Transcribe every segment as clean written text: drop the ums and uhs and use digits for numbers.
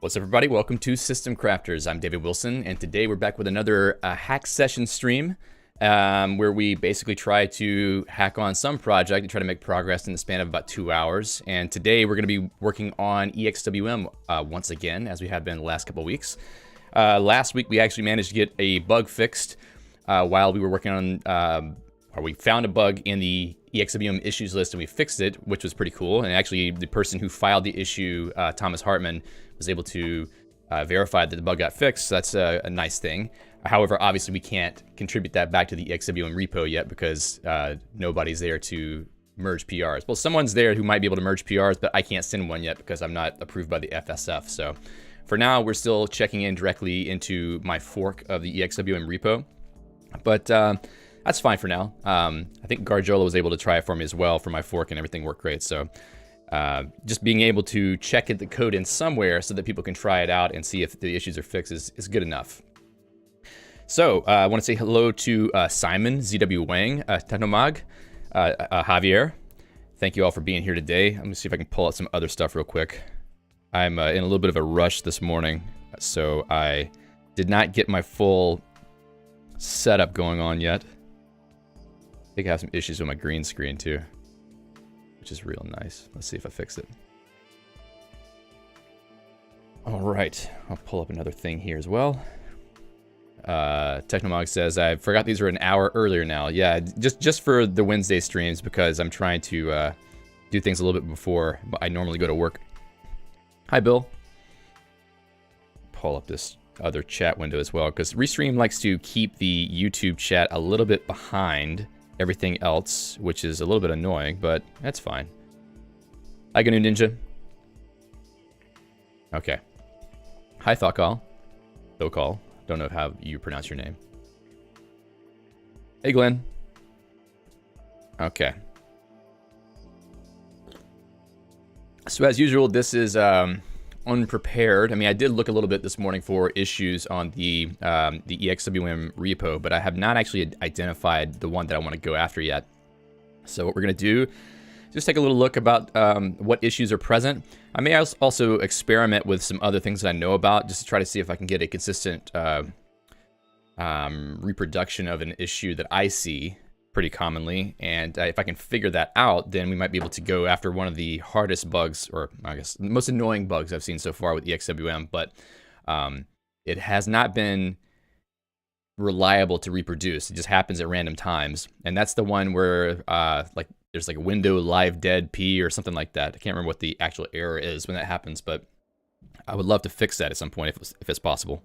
What's up, everybody? Welcome to System Crafters. I'm David Wilson, and today we're back with another hack session stream where we basically try to hack on some project and try to make progress in the span of about 2 hours. And today we're going to be working on EXWM once again, as we have been the last couple of weeks. Last week we actually managed to get a bug fixed while we were working on, or we found a bug in the EXWM issues list and we fixed it, which was pretty cool. And actually the person who filed the issue, Thomas Hartman, was able to verify that the bug got fixed. So that's a nice thing. However, obviously we can't contribute that back to the EXWM repo yet because nobody's there to merge PRs. Well, someone's there who might be able to merge PRs, but I can't send one yet because I'm not approved by the FSF. So for now, we're still checking in directly into my fork of the EXWM repo. But that's fine for now. I think Gargiolo was able to try it for me as well for my fork and everything worked great. So just being able to check the code in somewhere so that people can try it out and see if the issues are fixed is good enough. So I want to say hello to Simon, ZW Wang, Tanomag, Javier. Thank you all for being here today. Let me see if I can pull out some other stuff real quick. I'm in a little bit of a rush this morning, so I did not get my full setup going on yet. I think I have some issues with my green screen too, which is real nice. Let's see if I fix it. All right, I'll pull up another thing here as well. Technomog says, I forgot these were an hour earlier now. Yeah, just for the Wednesday streams because I'm trying to do things a little bit before I normally go to work. Hi, Bill. Pull up this other chat window as well because Restream likes to keep the YouTube chat a little bit behind everything else, which is a little bit annoying, but that's fine. Hi, GNU Ninja. Okay. Hi, Thokal. Thokal. Don't know how you pronounce your name. Hey, Glenn. Okay. So as usual, this is unprepared. I mean, I did look a little bit this morning for issues on the EXWM repo, but I have not actually identified the one that I want to go after yet. So what we're going to do is just take a little look about what issues are present. I may also experiment with some other things that I know about just to try to see if I can get a consistent reproduction of an issue that I see pretty commonly, and if I can figure that out, then we might be able to go after one of the hardest bugs, or I guess the most annoying bugs I've seen so far with EXWM, but it has not been reliable to reproduce. It just happens at random times, and that's the one where like there's like a window live dead P or something like that. I can't remember what the actual error is when that happens, but I would love to fix that at some point if it's possible.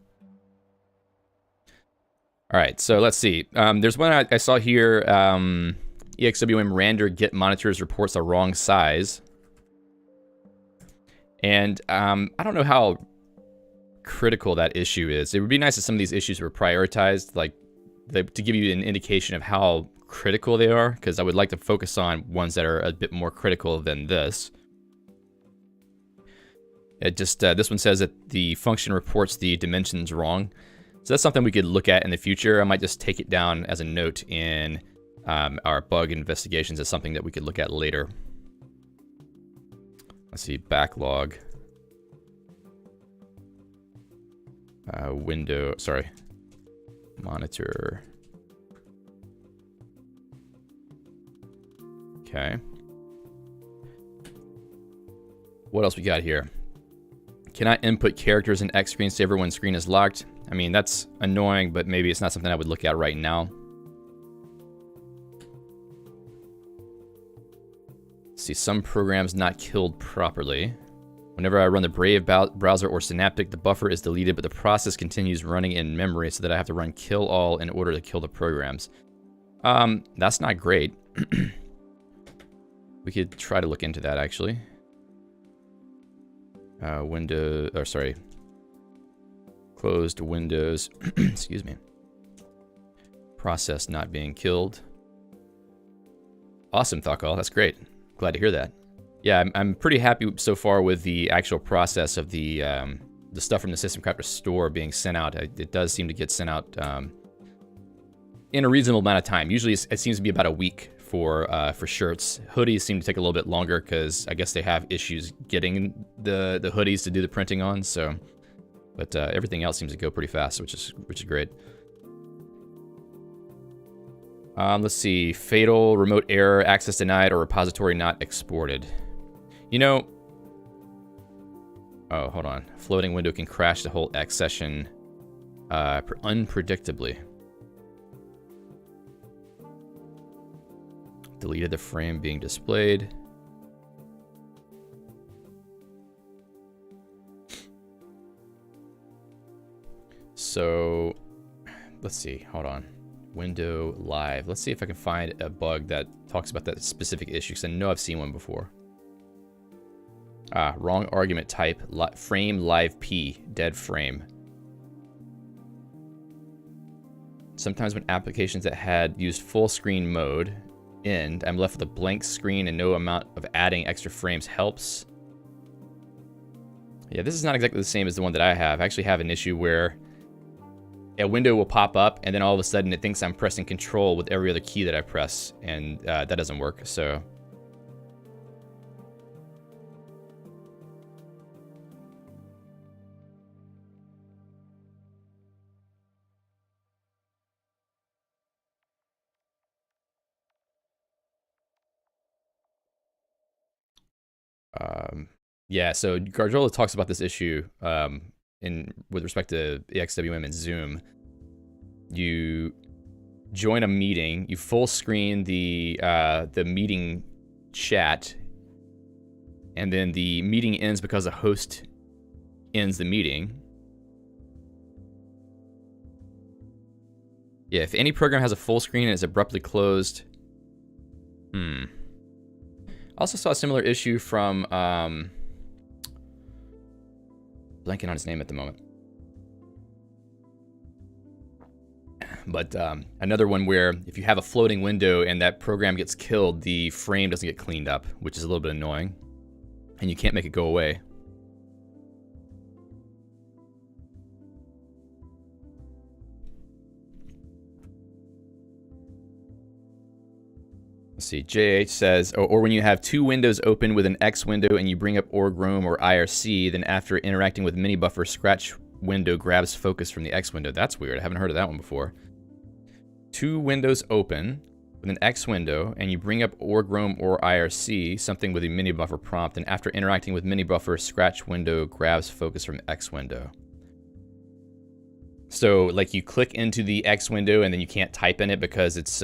All right, so let's see. There's one I saw here, EXWM random get monitors reports the wrong size. And I don't know how critical that issue is. It would be nice if some of these issues were prioritized, like to give you an indication of how critical they are, because I would like to focus on ones that are a bit more critical than this. It just, this one says that the function reports the dimensions wrong. So that's something we could look at in the future. I might just take it down as a note in our bug investigations as something that we could look at later. Let's see, backlog. Window, sorry, monitor. Okay. What else we got here? Cannot input characters in X screensaver when screen is locked. I mean, that's annoying, but maybe it's not something I would look at right now. Let's see, some programs not killed properly. Whenever I run the Brave browser or Synaptic, the buffer is deleted, but the process continues running in memory so that I have to run kill all in order to kill the programs. That's not great. We could try to look into that, actually. Closed Windows, excuse me. Process not being killed. Awesome, Thakal, that's great. Glad to hear that. Yeah, I'm pretty happy so far with the actual process of the stuff from the System Crafter store being sent out. It does seem to get sent out in a reasonable amount of time. Usually it seems to be about a week for shirts. Hoodies seem to take a little bit longer because I guess they have issues getting the hoodies to do the printing on. So, but everything else seems to go pretty fast, which is great. Let's see, fatal, remote error, access denied, or repository not exported. You know, oh, hold on. Floating window can crash the whole X session unpredictably. Deleted the frame being displayed. So, let's see, hold on. Window live. Let's see if I can find a bug that talks about that specific issue, because I know I've seen one before. Ah, wrong argument type. Frame live P. Dead frame. Sometimes when applications that had used full screen mode end, I'm left with a blank screen and no amount of adding extra frames helps. Yeah, this is not exactly the same as the one that I have. I actually have an issue where a window will pop up and then all of a sudden it thinks I'm pressing control with every other key that I press, and that doesn't work, so. Yeah, so Garjola talks about this issue with respect to EXWM and Zoom. You join a meeting, you full screen the meeting chat, and then the meeting ends because a host ends the meeting. Yeah, if any program has a full screen and is abruptly closed. I also saw a similar issue from blanking on his name at the moment. But another one where if you have a floating window and that program gets killed, the frame doesn't get cleaned up, which is a little bit annoying. And you can't make it go away. Let's see, JH says, or when you have two windows open with an X window and you bring up org roam or IRC, then after interacting with mini buffer, scratch window grabs focus from the X window. That's weird. I haven't heard of that one before. Two windows open with an X window and you bring up org roam or IRC, something with a mini buffer prompt, and after interacting with mini buffer, scratch window grabs focus from X window. So, like, you click into the X window and then you can't type in it because it's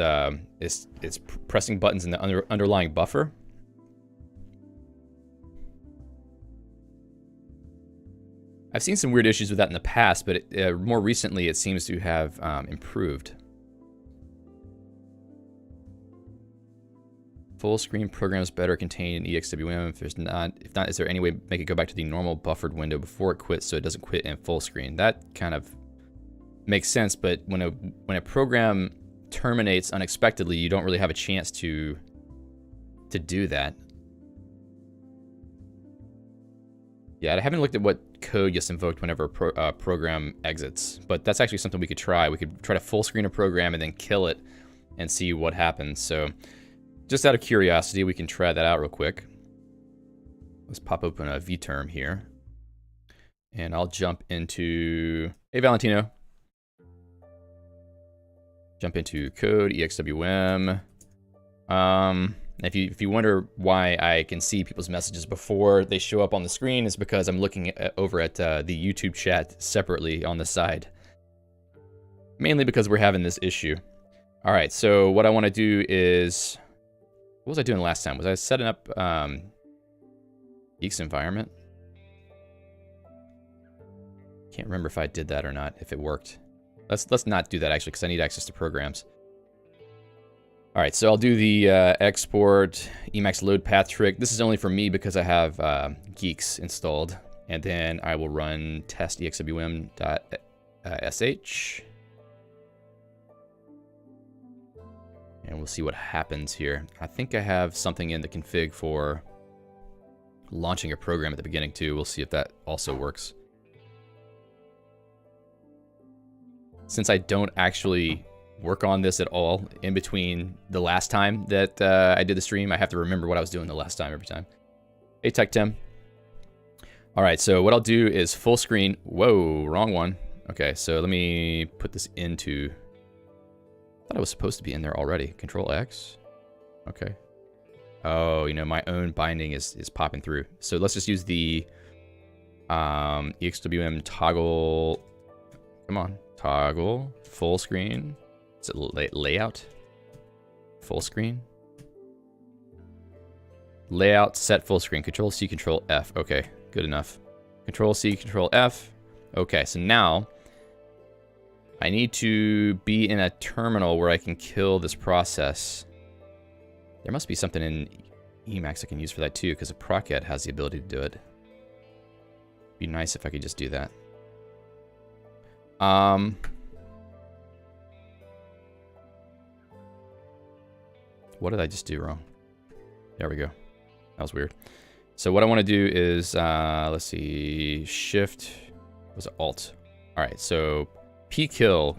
pressing buttons in the underlying buffer. I've seen some weird issues with that in the past, but more recently it seems to have improved. Full screen programs better contained in EXWM. If not, is there any way to make it go back to the normal buffered window before it quits so it doesn't quit in full screen? That kind of makes sense, but when a program terminates unexpectedly, you don't really have a chance to do that. Yeah, I haven't looked at what code gets invoked whenever a program exits, but that's actually something we could try. We could try to full screen a program and then kill it and see what happens. So just out of curiosity, we can try that out real quick. Let's pop open a vterm here. And I'll jump into, hey Valentino. Jump into code, EXWM. If you wonder why I can see people's messages before they show up on the screen, it's because I'm looking over at the YouTube chat separately on the side. Mainly because we're having this issue. All right, so what I want to do is What was I doing last time? Was I setting up Geeks environment? Can't remember if I did that or not, if it worked. Let's not do that actually, because I need access to programs. All right, so I'll do the export Emacs load path trick. This is only for me because I have Geeks installed. And then I will run test EXWM.sh. And we'll see what happens here. I think I have something in the config for launching a program at the beginning too. We'll see if that also works. Since I don't actually work on this at all in between the last time that I did the stream, I have to remember what I was doing the last time every time. Hey, Tech Tim. All right, so what I'll do is full screen. Whoa, wrong one. Okay, so let me put this into... I thought it was supposed to be in there already. Control X. Okay. Oh, you know, my own binding is popping through. So let's just use the EXWM toggle. Come on, toggle full screen. Is it layout? Full screen. Layout set full screen. Control C, Control F. Okay, good enough. Control C, Control F. Okay, so now I need to be in a terminal where I can kill this process. There must be something in Emacs I can use for that too, because a procat has the ability to do it. Be nice if I could just do that. What did I just do wrong? There we go. That was weird. So what I want to do is, let's see, Shift, was it Alt? All right, so pkill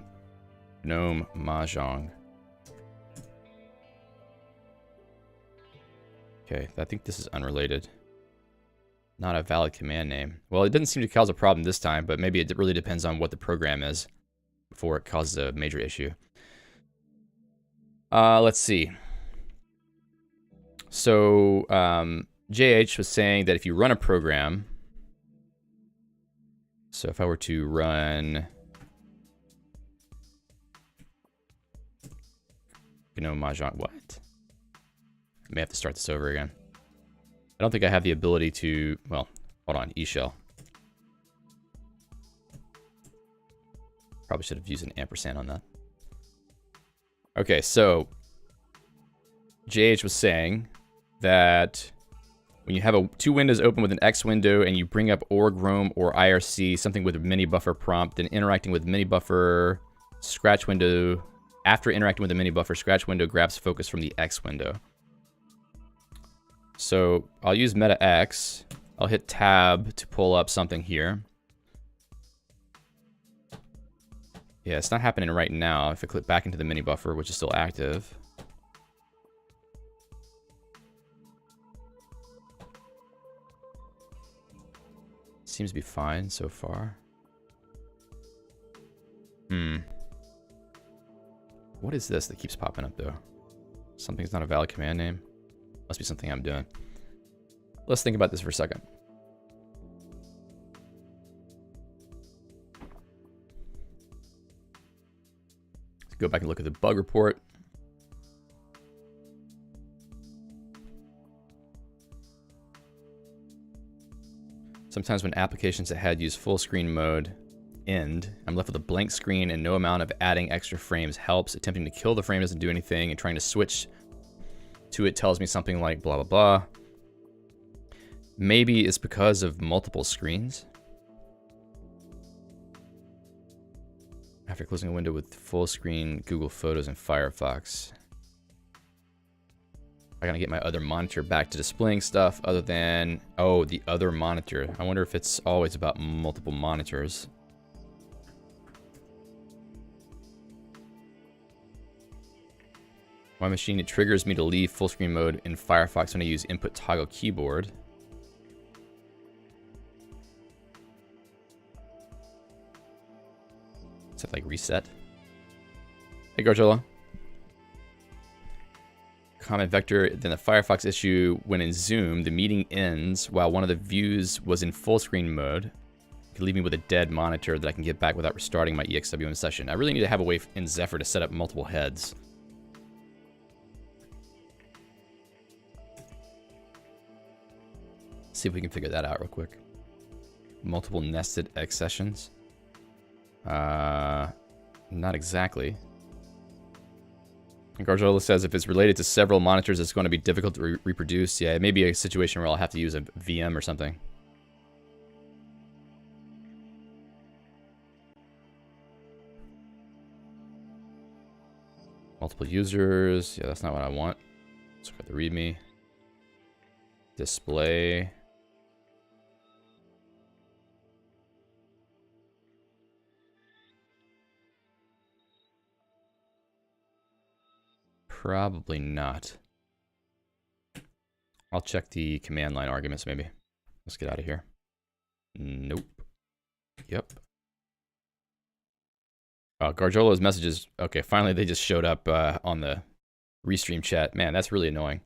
gnome mahjong. Okay, I think this is unrelated. Not a valid command name. Well, it didn't seem to cause a problem this time, but maybe it really depends on what the program is before it causes a major issue. Let's see. So, JH was saying that if you run a program, so if I were to run GNOME Mahjong, what? I may have to start this over again. I don't think I have the ability to, well, hold on, eShell. Probably should have used an ampersand on that. Okay, so JH was saying that when you have two windows open with an X window and you bring up org roam or IRC, something with a mini buffer prompt, then interacting with mini buffer scratch window, after interacting with the mini buffer, scratch window grabs focus from the X window. So I'll use meta X. I'll hit tab to pull up something here. Yeah, it's not happening right now. If I click back into the mini buffer, which is still active. Seems to be fine so far. What is this that keeps popping up though? Something's not a valid command name. Must be something I'm doing. Let's think about this for a second. Let's go back and look at the bug report. Sometimes when applications that had used full screen mode end, I'm left with a blank screen and no amount of adding extra frames helps. Attempting to kill the frame doesn't do anything, and trying to switch to it tells me something like blah, blah, blah. Maybe it's because of multiple screens. After closing a window with full screen Google Photos and Firefox. I gotta get my other monitor back to displaying stuff other than, oh, the other monitor. I wonder if it's always about multiple monitors. My machine, it triggers me to leave full screen mode in Firefox when I use input toggle keyboard. Is that like reset? Hey, Garjola. Comment vector, then the Firefox issue when in Zoom, the meeting ends while one of the views was in full screen mode. It can leave me with a dead monitor that I can get back without restarting my EXWM session. I really need to have a way in Zephyr to set up multiple heads. See if we can figure that out real quick. Multiple nested accessions. Not exactly. Garjola says if it's related to several monitors, it's going to be difficult to reproduce. Yeah, it may be a situation where I'll have to use a VM or something. Multiple users. Yeah, that's not what I want. Let's look at the README. Display. Probably not. I'll check the command line arguments maybe. Let's get out of here. Nope. Yep. Garjolo's messages. Okay, finally they just showed up on the restream chat. Man, that's really annoying.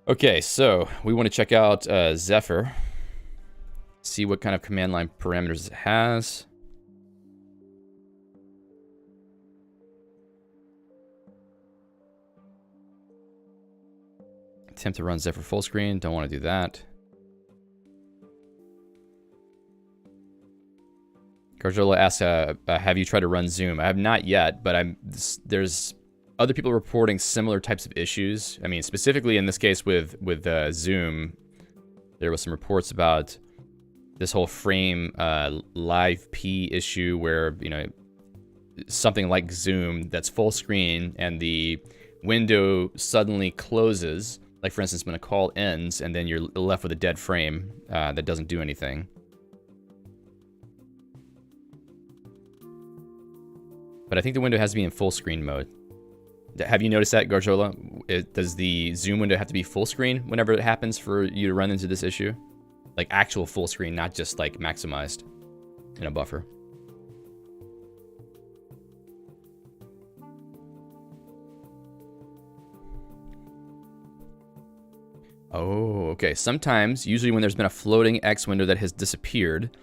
Okay, so we want to check out Zephyr. See what kind of command line parameters it has. Attempt to run Zephyr full screen. Don't want to do that. Garjola asks, have you tried to run Zoom? I have not yet, but there's other people reporting similar types of issues. I mean, specifically in this case with Zoom, there was some reports about this whole frame live P issue where, you know, something like Zoom that's full screen and the window suddenly closes. Like, for instance, when a call ends and then you're left with a dead frame that doesn't do anything. But I think the window has to be in full screen mode. Have you noticed that, Garjola? Does the Zoom window have to be full screen whenever it happens for you to run into this issue? Like actual full screen, not just like maximized in a buffer. Oh, okay. Sometimes, usually when there's been a floating X window that has disappeared,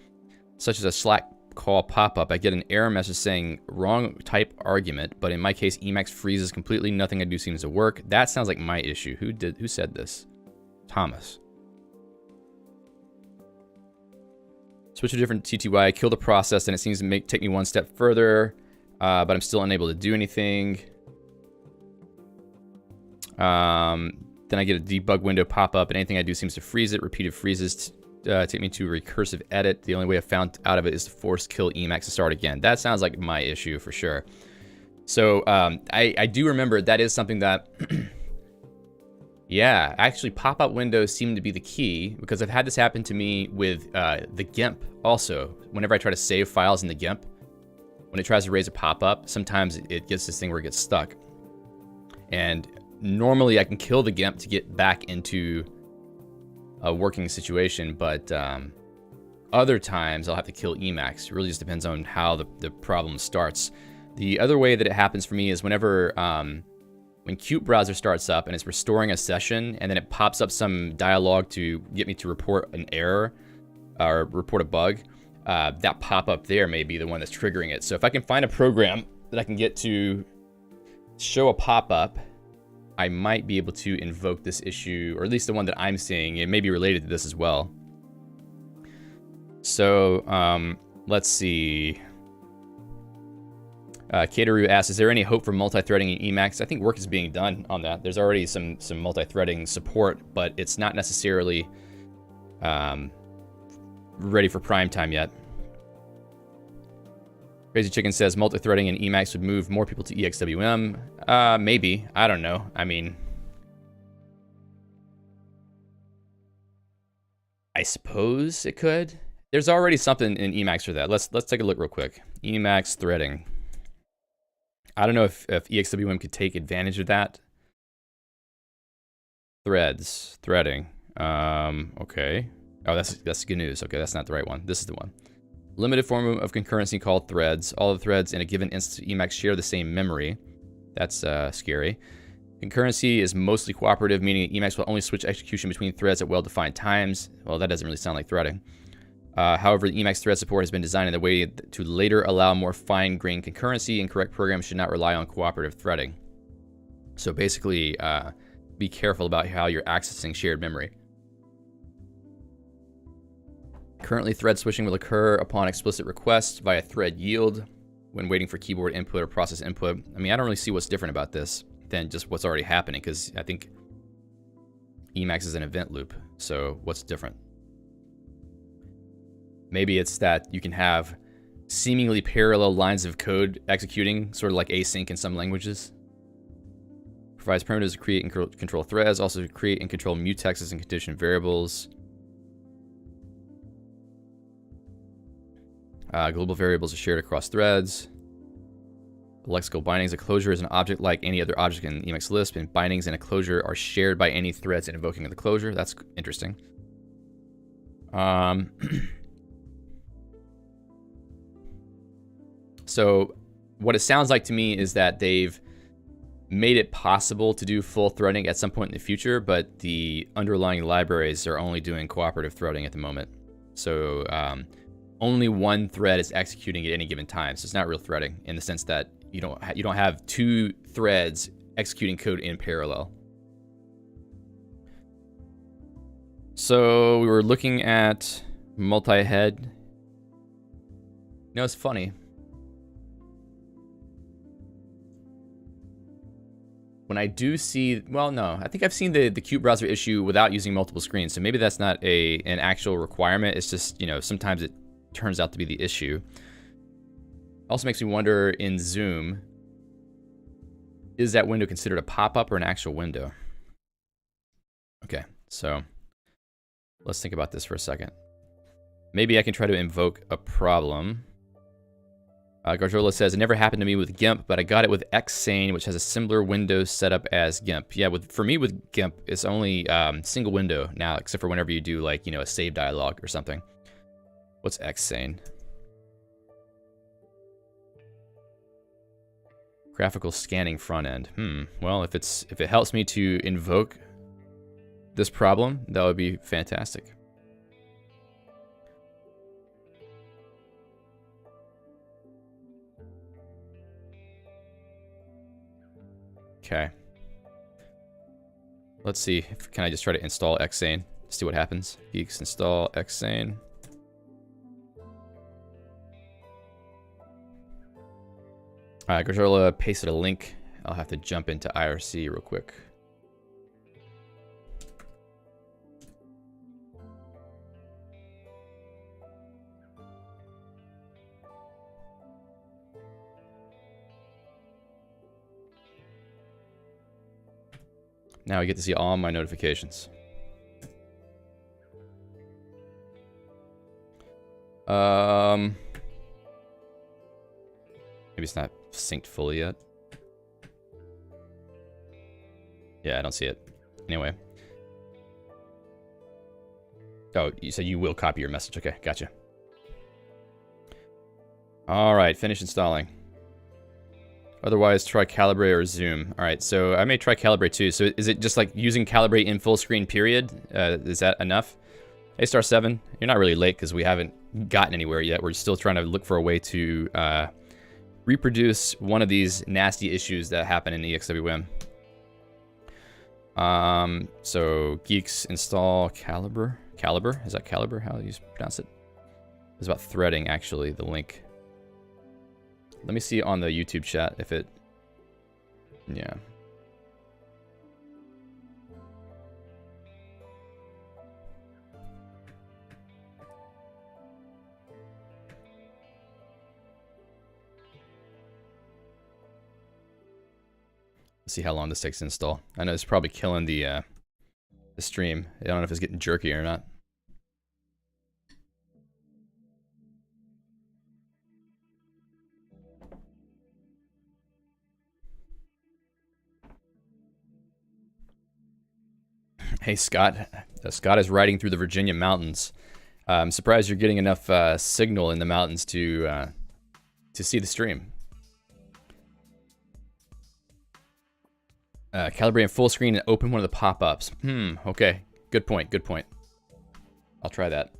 such as a Slack call pop-up, I get an error message saying wrong type argument, but in my case, Emacs freezes completely. Nothing I do seems to work. That sounds like my issue. Who said this? Thomas. Switch to a different TTY, kill the process, and it seems to take me one step further, but I'm still unable to do anything. Then I get a debug window pop up, and anything I do seems to freeze it. Repeated freezes take me to recursive edit. The only way I found out of it is to force kill Emacs to start again. That sounds like my issue for sure. So I do remember that is something that, yeah, actually pop-up windows seem to be the key, because I've had this happen to me with the GIMP also. Whenever I try to save files in the GIMP, when it tries to raise a pop-up, sometimes it gets this thing where it gets stuck. And normally I can kill the GIMP to get back into a working situation, but other times I'll have to kill Emacs. It really just depends on how the problem starts. The other way that it happens for me is whenever when Qt browser starts up and it's restoring a session, and then it pops up some dialog to get me to report an error or report a bug, that pop-up there may be the one that's triggering it. So if I can find a program that I can get to show a pop-up, I might be able to invoke this issue, or at least the one that I'm seeing. It may be related to this as well. So let's see. Cateru asks, is there any hope for multi-threading in Emacs? I think work is being done on that. There's already some multi-threading support, but it's not necessarily ready for prime time yet. Crazy Chicken says multi-threading in Emacs would move more people to EXWM. Maybe. I don't know. I mean, I suppose it could. There's already something in Emacs for that. Let's take a look real quick. Emacs threading. I don't know if EXWM could take advantage of that. Threading. Okay. Oh, that's good news. Okay, that's not the right one. This is the one. Limited form of concurrency called threads. All the threads in a given instance of Emacs share the same memory. That's scary. Concurrency is mostly cooperative, meaning Emacs will only switch execution between threads at well-defined times. Well, that doesn't really sound like threading. However, the Emacs thread support has been designed in a way to later allow more fine-grained concurrency, and correct programs should not rely on cooperative threading. So basically, be careful about how you're accessing shared memory. Currently, thread switching will occur upon explicit request via thread yield when waiting for keyboard input or process input. I mean, I don't really see what's different about this than just what's already happening, because I think Emacs is an event loop. So what's different? Maybe it's that you can have seemingly parallel lines of code executing, sort of like async in some languages. Provides primitives to create and control threads, also to create and control mutexes and condition variables. Global variables are shared across threads. Lexical bindings. A closure is an object like any other object in Emacs Lisp, and bindings and a closure are shared by any threads invoking the closure. That's interesting. So what it sounds like to me is that they've made it possible to do full threading at some point in the future, but the underlying libraries are only doing cooperative threading at the moment. So only one thread is executing at any given time. So it's not real threading in the sense that you don't have two threads executing code in parallel. So we were looking at multi-head. You know, it's funny. When I do see, well, no, I think I've seen the Qt browser issue without using multiple screens. So maybe that's not an actual requirement. It's just, you know, sometimes it turns out to be the issue. Also makes me wonder in Zoom, is that window considered a pop-up or an actual window? Okay, so let's think about this for a second. Maybe I can try to invoke a problem. Garjola says, it never happened to me with GIMP, but I got it with Xsane, which has a similar window setup as GIMP. Yeah, for me with GIMP, it's only single window now, except for whenever you do, like, you know, a save dialog or something. What's Xsane? Graphical scanning front end. Well, if it helps me to invoke this problem, that would be fantastic. Okay. Let's see. Can I just try to install Xsane? See what happens. Geeks install Xsane. Alright, Garjola pasted a link. I'll have to jump into IRC real quick. Now I get to see all my notifications. Maybe it's not synced fully yet. Yeah, I don't see it. Anyway. Oh, you said you will copy your message. Okay, gotcha. All right, finish installing. Otherwise, try Calibrate or Zoom. All right, so I may try Calibrate too. So is it just like using Calibrate in full screen period? Is that enough? Hey, Star 7, you're not really late because we haven't gotten anywhere yet. We're still trying to look for a way to reproduce one of these nasty issues that happen in EXWM. So geeks install Calibre. Calibre? Is that Calibre? How do you pronounce it? It's about threading, actually, the link. Let me see on the YouTube chat if it... Yeah. Let's see how long this takes to install. I know it's probably killing the stream. I don't know if it's getting jerky or not. Hey, Scott. Scott is riding through the Virginia mountains. I'm surprised you're getting enough signal in the mountains to see the stream. Calibrate in full screen and open one of the pop-ups. Okay. Good point, good point. I'll try that.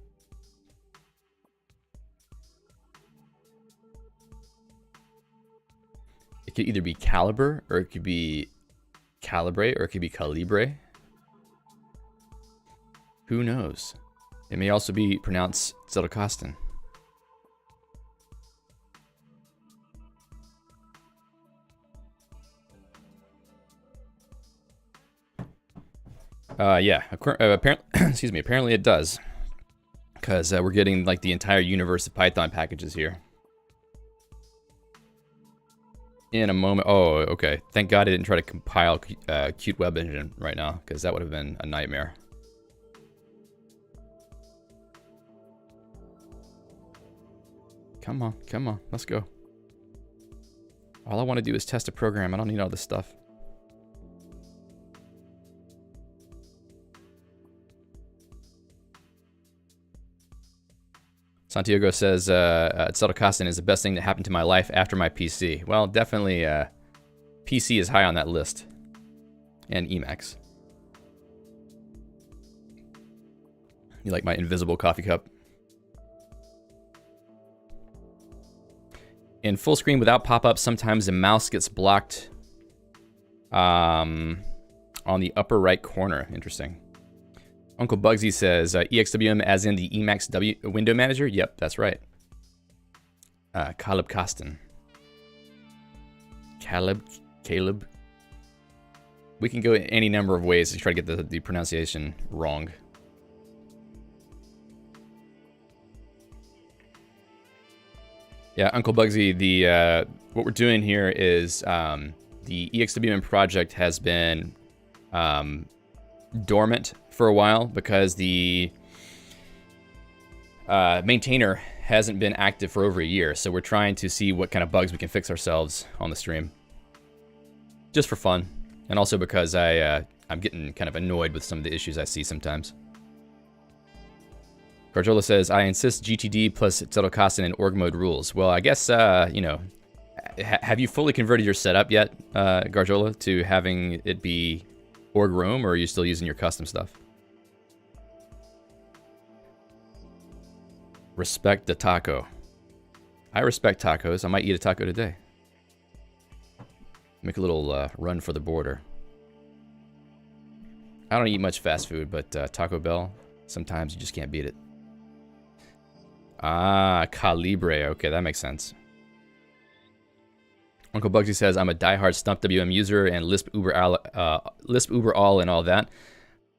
It could either be Calibre, or it could be Calibrate, or it could be Calibre. Who knows? It may also be pronounced Zettelkasten. Yeah, apparently, excuse me, apparently it does. Because we're getting like the entire universe of Python packages here. In a moment. Oh, okay. Thank God I didn't try to compile Qt Web Engine right now, because that would have been a nightmare. Come on, let's go. All I want to do is test a program. I don't need all this stuff. Santiago says, Zettelkasten is the best thing that happened to my life after my PC. Well, definitely PC is high on that list. And Emacs. You like my invisible coffee cup? In full screen without pop-up, sometimes the mouse gets blocked on the upper right corner. Interesting. Uncle Bugsy says, EXWM as in the Emacs window manager? Yep, that's right. Caleb Kosten. Caleb. We can go any number of ways to try to get the pronunciation wrong. Yeah, Uncle Bugsy, what we're doing here is the EXWM project has been dormant for a while because the maintainer hasn't been active for over a year. So we're trying to see what kind of bugs we can fix ourselves on the stream. Just for fun. And also because I'm getting kind of annoyed with some of the issues I see sometimes. Garjola says, I insist GTD plus Zettelkasten and org mode rules. Well, I guess, you know, have you fully converted your setup yet, Garjola, to having it be org roam, or are you still using your custom stuff? Respect the taco. I respect tacos. I might eat a taco today. Make a little run for the border. I don't eat much fast food, but Taco Bell, sometimes you just can't beat it. Ah, Calibre. Okay, that makes sense. Uncle Bugsy says, I'm a diehard Stump WM user and Lisp Uber all and all that.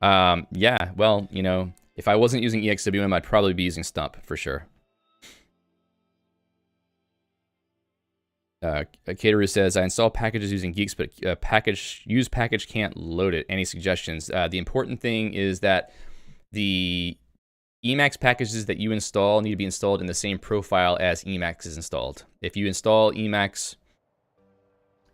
Yeah, well, you know, if I wasn't using EXWM, I'd probably be using Stump for sure. Caterer says, I install packages using Geeks, but use package can't load it. Any suggestions? The important thing is that the Emacs packages that you install need to be installed in the same profile as Emacs is installed. If you install Emacs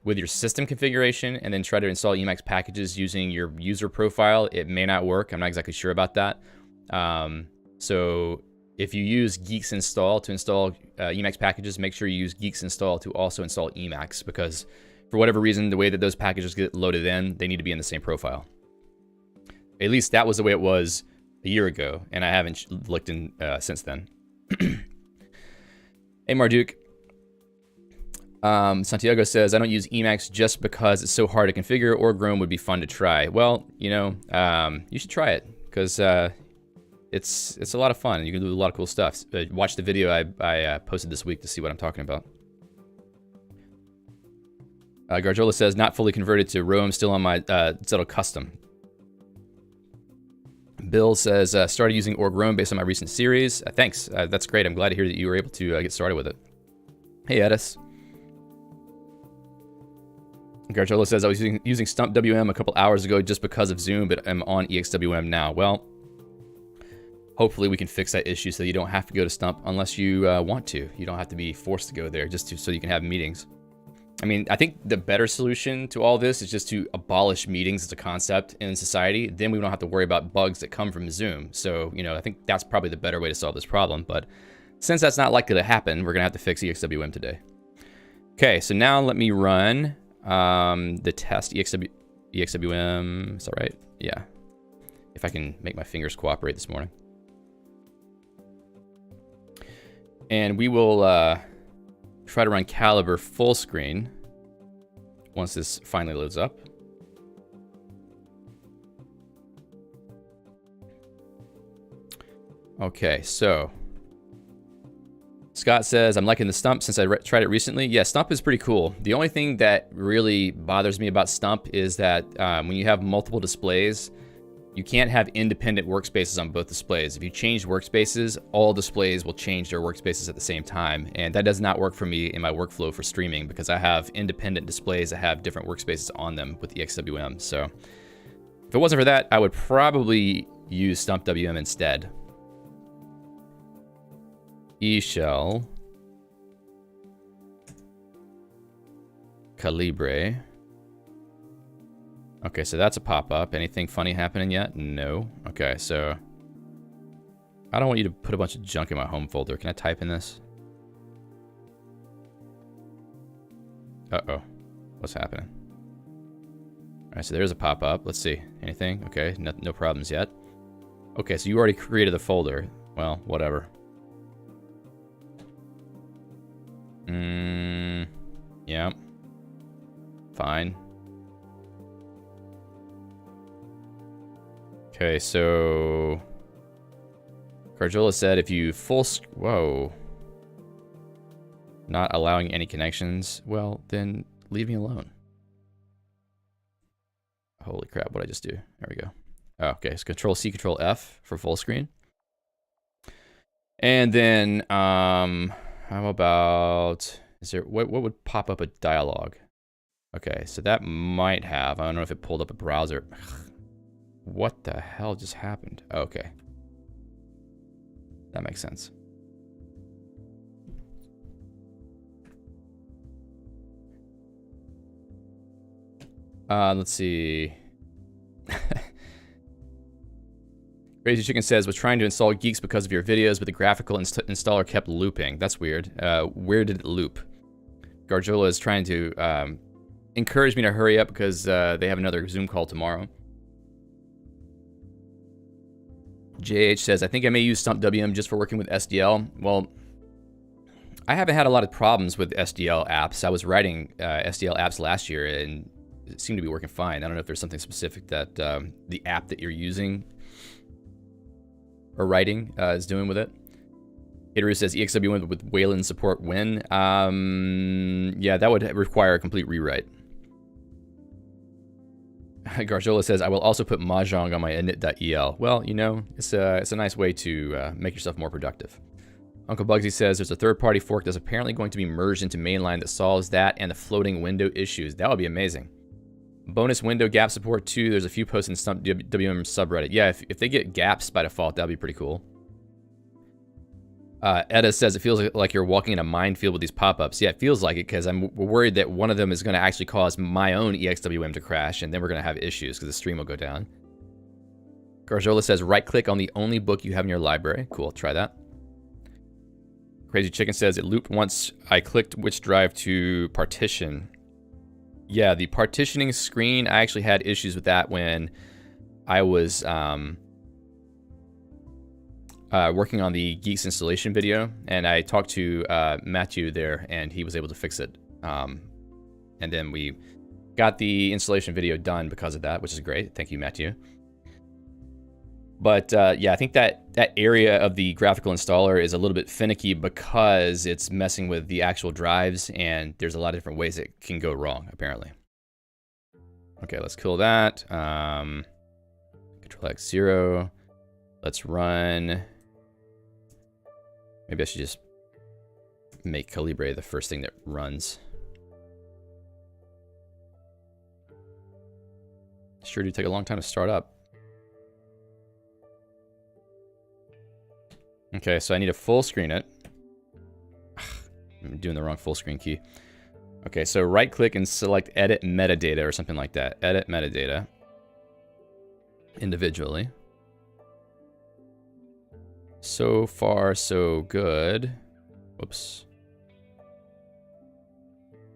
with your system configuration and then try to install Emacs packages using your user profile, it may not work. I'm not exactly sure about that. So if you use Geeks install to install Emacs packages, make sure you use Geeks install to also install Emacs, because for whatever reason, the way that those packages get loaded in, they need to be in the same profile. At least that was the way it was a year ago, and I haven't looked in since then. Hey, Marduk. Santiago says, I don't use Emacs just because it's so hard to configure. Org roam would be fun to try. Well, you know, you should try it, because it's a lot of fun. You can do a lot of cool stuff. Watch the video I posted this week to see what I'm talking about. Garjola says, not fully converted to Roam, still on my Zettel custom. Bill says, started using org roam based on my recent series. Thanks. That's great. I'm glad to hear that you were able to get started with it. Hey, Edis. Garjola says, I was using Stump WM a couple hours ago just because of Zoom, but I'm on EXWM now. Well, hopefully we can fix that issue so you don't have to go to Stump unless you want to. You don't have to be forced to go there just so you can have meetings. I mean, I think the better solution to all this is just to abolish meetings as a concept in society. Then we don't have to worry about bugs that come from Zoom. So, you know, I think that's probably the better way to solve this problem. But since that's not likely to happen, we're going to have to fix EXWM today. Okay, so now let me run the test EXWM. Is that right? Yeah. If I can make my fingers cooperate this morning. And we will try to run Calibre full screen once this finally loads up. Okay, so Scott says, I'm liking the Stump since I tried it recently. Yeah, Stump is pretty cool. The only thing that really bothers me about Stump is that when you have multiple displays, you can't have independent workspaces on both displays. If you change workspaces, all displays will change their workspaces at the same time. And that does not work for me in my workflow for streaming because I have independent displays that have different workspaces on them with EXWM. So if it wasn't for that, I would probably use Stump WM instead. eShell Calibre. Okay, so that's a pop-up. Anything funny happening yet? No. Okay, so I don't want you to put a bunch of junk in my home folder. Can I type in this? Uh-oh. What's happening? All right, so there's a pop-up. Let's see. Anything? Okay, no problems yet. Okay, so you already created the folder. Well, whatever. Yeah. Fine. Okay, so Carjola said if you whoa. Not allowing any connections, well, then leave me alone. Holy crap, what'd I just do? There we go. Oh, okay, so Control C, Control F for full screen. And then, how about, what would pop up a dialogue? Okay, so that might have, I don't know if it pulled up a browser. What the hell just happened? Okay. That makes sense. Let's see. Crazy Chicken says, was trying to install Geeks because of your videos, but the graphical installer kept looping. That's weird. Where did it loop? Garjola is trying to encourage me to hurry up because they have another Zoom call tomorrow. JH says, I think I may use Stump WM just for working with SDL. Well, I haven't had a lot of problems with SDL apps. I was writing SDL apps last year and it seemed to be working fine. I don't know if there's something specific that the app that you're using or writing is doing with it. Itaru says, EXWM with Wayland support when? Yeah, that would require a complete rewrite. Garjola says, I will also put Mahjong on my init.el. Well, you know, it's a nice way to make yourself more productive. Uncle Bugsy says, there's a third-party fork that's apparently going to be merged into mainline that solves that and the floating window issues. That would be amazing. Bonus window gap support too. There's a few posts in Stump WM subreddit. Yeah, if they get gaps by default, that'd be pretty cool. Edda says, it feels like you're walking in a minefield with these pop-ups. Yeah, it feels like it because I'm worried that one of them is going to actually cause my own EXWM to crash, and then we're going to have issues because the stream will go down. Garjola says, right-click on the only book you have in your library. Cool, try that. Crazy Chicken says, it looped once I clicked which drive to partition. Yeah, the partitioning screen, I actually had issues with that when I was working on the Geeks installation video, and I talked to Matthew there, and he was able to fix it. And then we got the installation video done because of that, which is great. Thank you, Matthew. But yeah, I think that area of the graphical installer is a little bit finicky because it's messing with the actual drives, and there's a lot of different ways it can go wrong, apparently. Okay, let's kill that. Control X0. Let's run. Maybe I should just make Calibre the first thing that runs. Sure do take a long time to start up. Okay, so I need to full screen it. I'm doing the wrong full screen key. Okay, so right click and select edit metadata or something like that. Edit metadata individually. So far, so good. Whoops.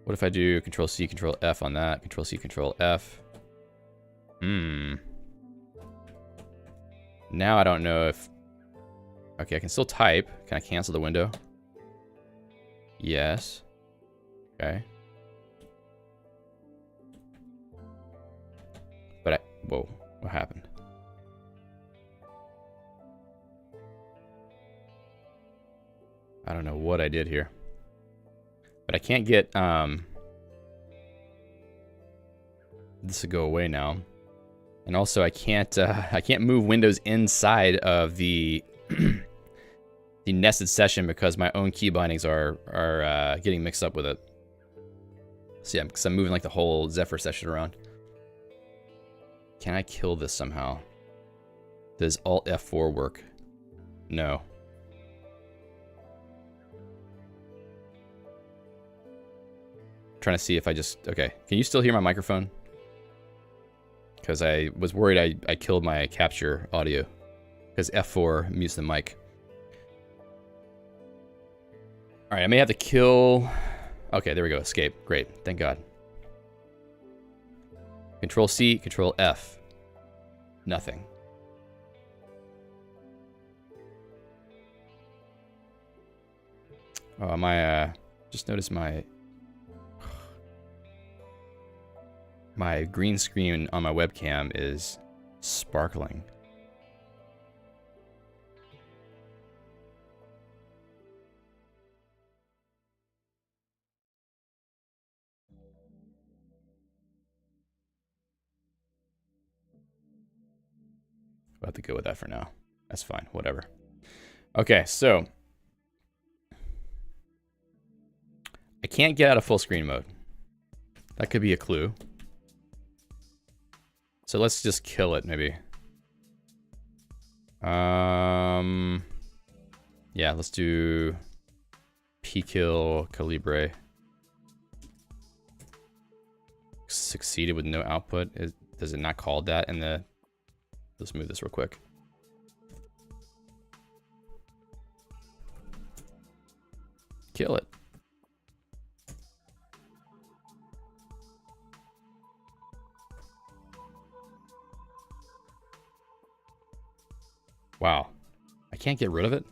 What if I do Control C, Control F on that? Control C, Control F. Now I don't know if... Okay, I can still type. Can I cancel the window? Yes. Okay. But whoa, what happened? I don't know what I did here. But I can't get this to go away now. And also I can't move windows inside of the the nested session because my own key bindings are getting mixed up with it. So yeah, because I'm moving like the whole Zephyr session around. Can I kill this somehow? Does Alt F4 work? No. Trying to see if I just... Okay, can you still hear my microphone? Because I was worried I killed my capture audio. Because F4 mutes the mic. Alright, I may have to kill... Okay, there we go, escape. Great, thank God. Control C, Control F. Nothing. Oh, my, just noticed my green screen on my webcam is sparkling. I'll have to go with that for now. That's fine, whatever. Okay, so I can't get out of full screen mode. That could be a clue. So let's just kill it, maybe. Yeah, let's do pkill calibre. Succeeded with no output. Does it not call that in the... Let's move this real quick. Kill it. Wow. I can't get rid of it?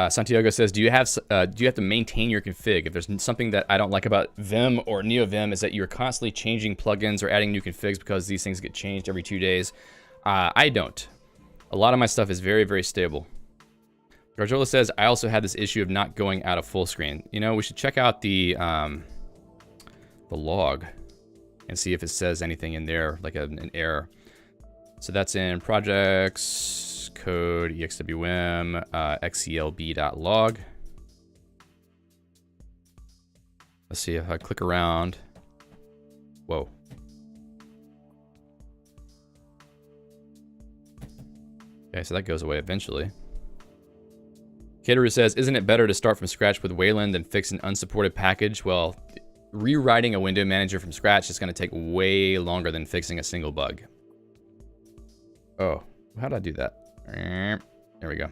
Santiago says, do you have to maintain your config? If there's something that I don't like about Vim or NeoVim is that you're constantly changing plugins or adding new configs because these things get changed every 2 days. I don't. A lot of my stuff is very, very stable. Garjola says, I also had this issue of not going out of full screen. You know, we should check out the log and see if it says anything in there, like an error. So that's in projects, code, EXWM, xclb.log. Let's see if I click around. Whoa. Okay, so that goes away eventually. Caterer says, isn't it better to start from scratch with Wayland than fix an unsupported package? Well, rewriting a window manager from scratch is going to take way longer than fixing a single bug. Oh, how did I do that? There we go.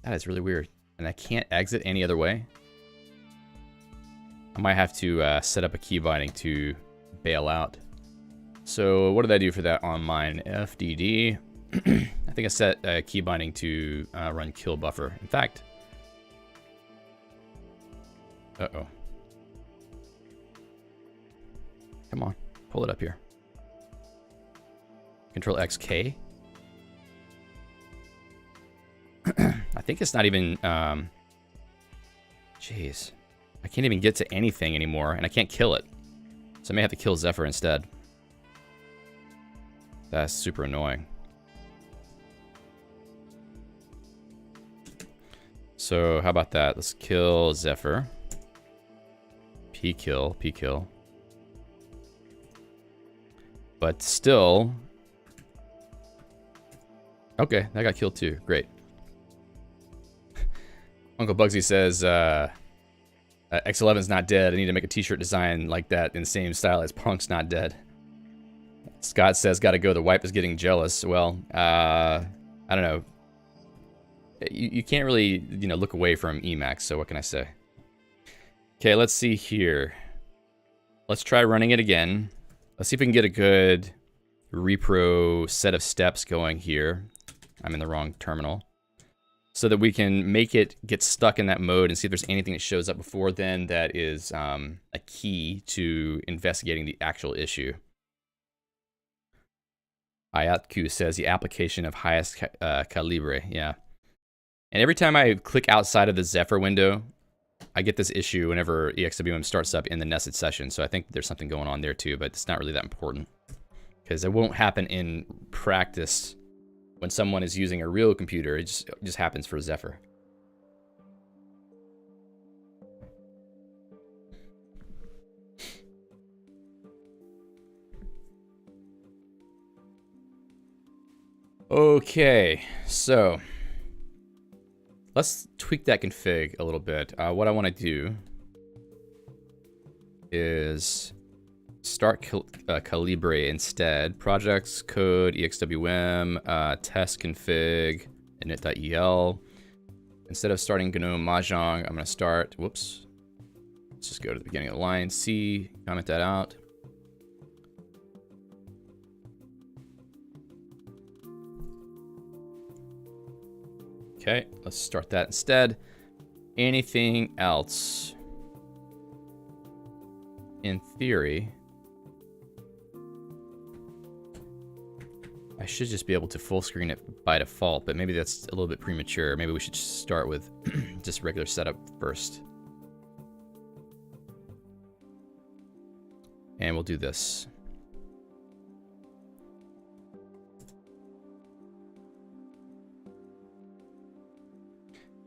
That is really weird. And I can't exit any other way. I might have to set up a key binding to bail out. So what did I do for that on mine? FDD. I think I set a key binding to run kill buffer. In fact, uh-oh. Come on, pull it up here. Control XK. I think it's not even, jeez. I can't even get to anything anymore, and I can't kill it. So I may have to kill Zephyr instead. That's super annoying. So how about that? Let's kill Zephyr. P-kill. But still... Okay, that got killed too. Great. Uncle Bugsy says, X11's not dead. I need to make a t-shirt design like that in the same style as Punk's not dead. Scott says, gotta go. The wipe is getting jealous. Well, I don't know. You can't really, you know, look away from Emacs, so what can I say? Okay, let's see here. Let's try running it again. Let's see if we can get a good repro set of steps going here. I'm in the wrong terminal. so that we can make it get stuck in that mode and see if there's anything that shows up before then that is a key to investigating the actual issue. Ayatku says the application of highest calibre, yeah. And every time I click outside of the Zephyr window, I get this issue whenever EXWM starts up in the nested session. So I think there's something going on there too, but it's not really that important because it won't happen in practice when someone is using a real computer. It just happens for Zephyr. Okay, so let's tweak that config a little bit. What I want to do is start Calibre instead. Projects, code, EXWM, test config, init.el. Instead of starting GNOME Mahjong, I'm going to start, whoops. Let's just go to the beginning of the line, C, comment that out. Okay, let's start that instead. Anything else? In theory, I should just be able to full screen it by default, but maybe that's a little bit premature. Maybe we should start with just regular setup first. And we'll do this.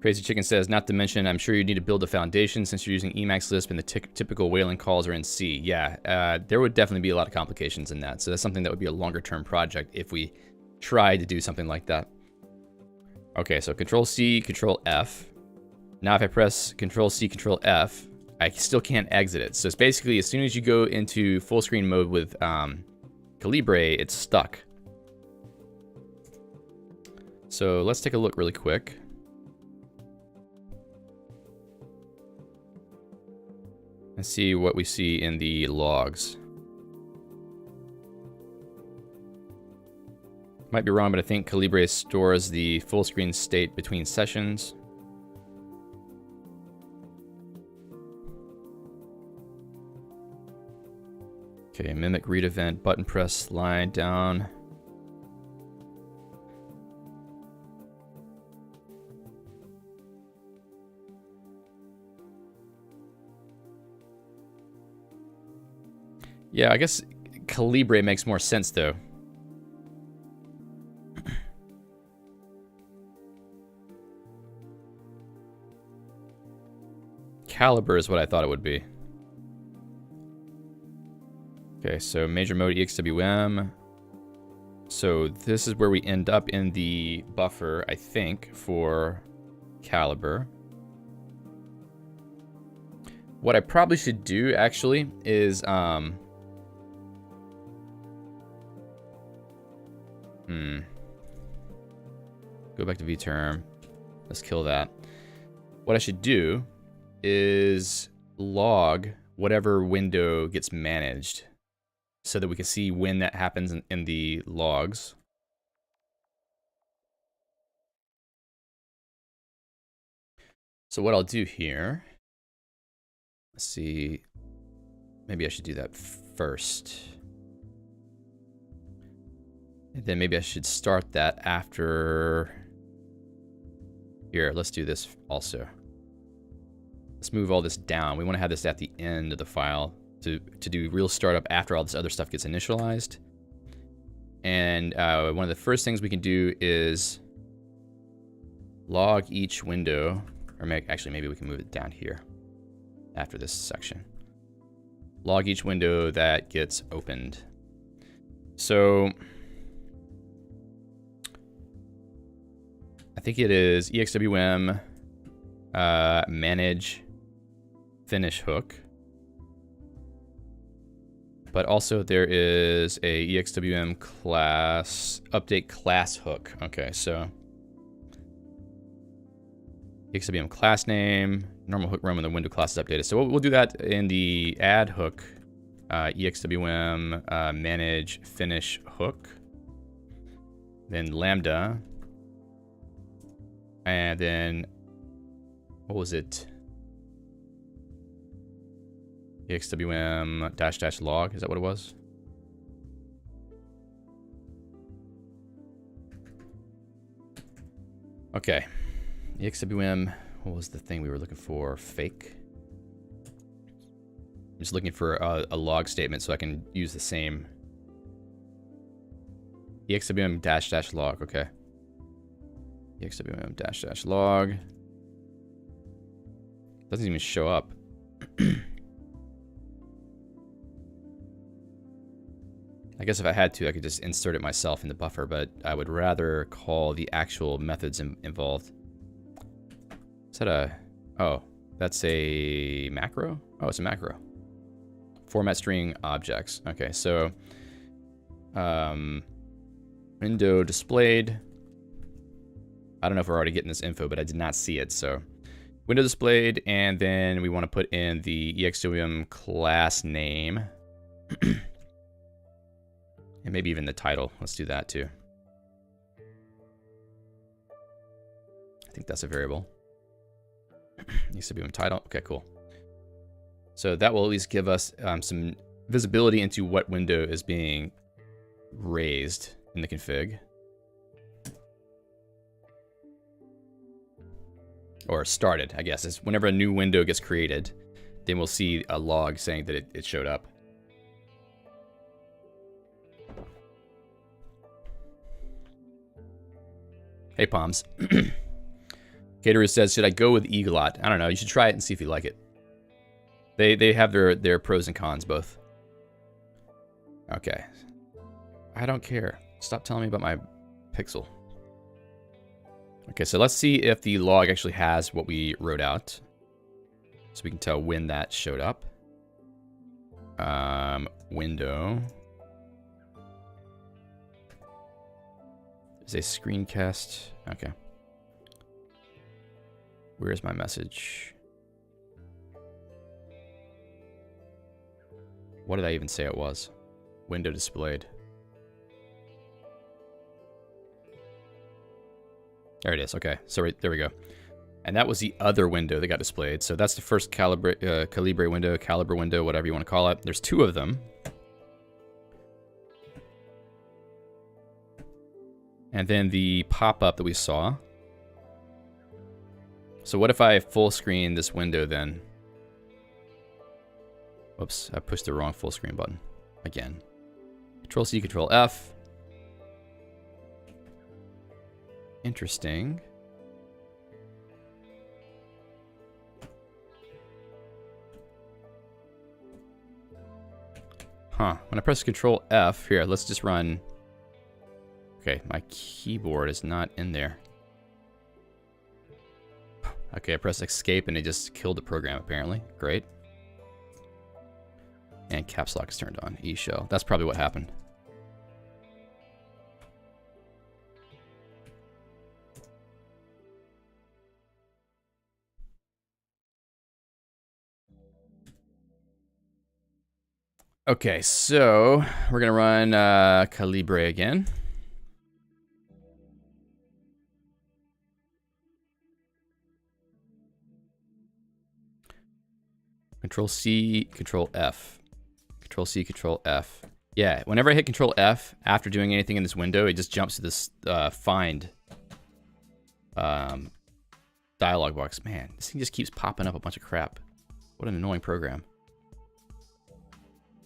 Crazy Chicken says, not to mention, I'm sure you need to build a foundation since you're using Emacs Lisp and the typical Wayland calls are in C. Yeah, there would definitely be a lot of complications in that. So that's something that would be a longer term project if we tried to do something like that. Okay, so Control C, Control F. Now if I press Control C, Control F, I still can't exit it. So it's basically as soon as you go into full screen mode with Calibre, it's stuck. So let's take a look really quick. And see what we see in the logs. Might be wrong, but I think Calibre stores the full screen state between sessions. Okay, mimic read event, button press line down. Yeah, I guess Calibre makes more sense though. Caliber is what I thought it would be. Okay, so major mode EXWM. So this is where we end up in the buffer, I think, for Caliber. What I probably should do actually is go back to vterm. Let's kill that. What I should do is log whatever window gets managed so that we can see when that happens in the logs. So what I'll do here, let's see, maybe I should do that first. And then maybe I should start that after. Here, let's do this also. Let's move all this down. We want to have this at the end of the file to do real startup after all this other stuff gets initialized. And one of the first things we can do is log each window, or maybe we can move it down here after this section. Log each window that gets opened. So I think it is EXWM manage finish hook. But also there is a EXWM class update class hook. Okay, so EXWM class name, normal hook run when the window class is updated. So we'll do that in the add hook, EXWM manage finish hook. Then lambda And then, what was it? EXWM -- log, is that what it was? Okay, EXWM, what was the thing we were looking for? Fake? I'm just looking for a log statement so I can use the same. EXWM -- log, okay. EXWM -- log. Doesn't even show up. I guess if I had to, I could just insert it myself in the buffer, but I would rather call the actual methods involved. Is that a... Oh, that's a macro? Oh, it's a macro. Format string objects. Okay, so... window displayed. I don't know if we're already getting this info, but I did not see it, so... Window displayed, and then we want to put in the EXWM class name. And maybe even the title. Let's do that too. I think that's a variable. EXWM title. Okay, cool. So that will at least give us some visibility into what window is being raised in the config. Or started, I guess. It's whenever a new window gets created, then we'll see a log saying that it showed up. Hey, Palms. Caterer says, should I go with Eaglot? I don't know. You should try it and see if you like it. They have their pros and cons both. Okay. I don't care. Stop telling me about my pixel. Okay, so let's see if the log actually has what we wrote out. So we can tell when that showed up. Window. There's a screencast. Okay. Where's my message? What did I even say it was? Window displayed. There it is. Okay, so there we go. And that was the other window that got displayed. So that's the first calibre window, whatever you want to call it. There's two of them. And then the pop-up that we saw. So what if I full screen this window then? Whoops, I pushed the wrong full screen button again. Control-C, Control-F. Interesting. Huh, when I press Control-F, here, let's just run. Okay, my keyboard is not in there. Okay, I pressed escape and it just killed the program apparently. Great. And caps lock is turned on. E shell. That's probably what happened. Okay, so we're gonna run Calibre again. Control-C, Control-F. Control-C, Control-F. Yeah, whenever I hit Control-F after doing anything in this window, it just jumps to this find dialog box. Man, this thing just keeps popping up a bunch of crap. What an annoying program.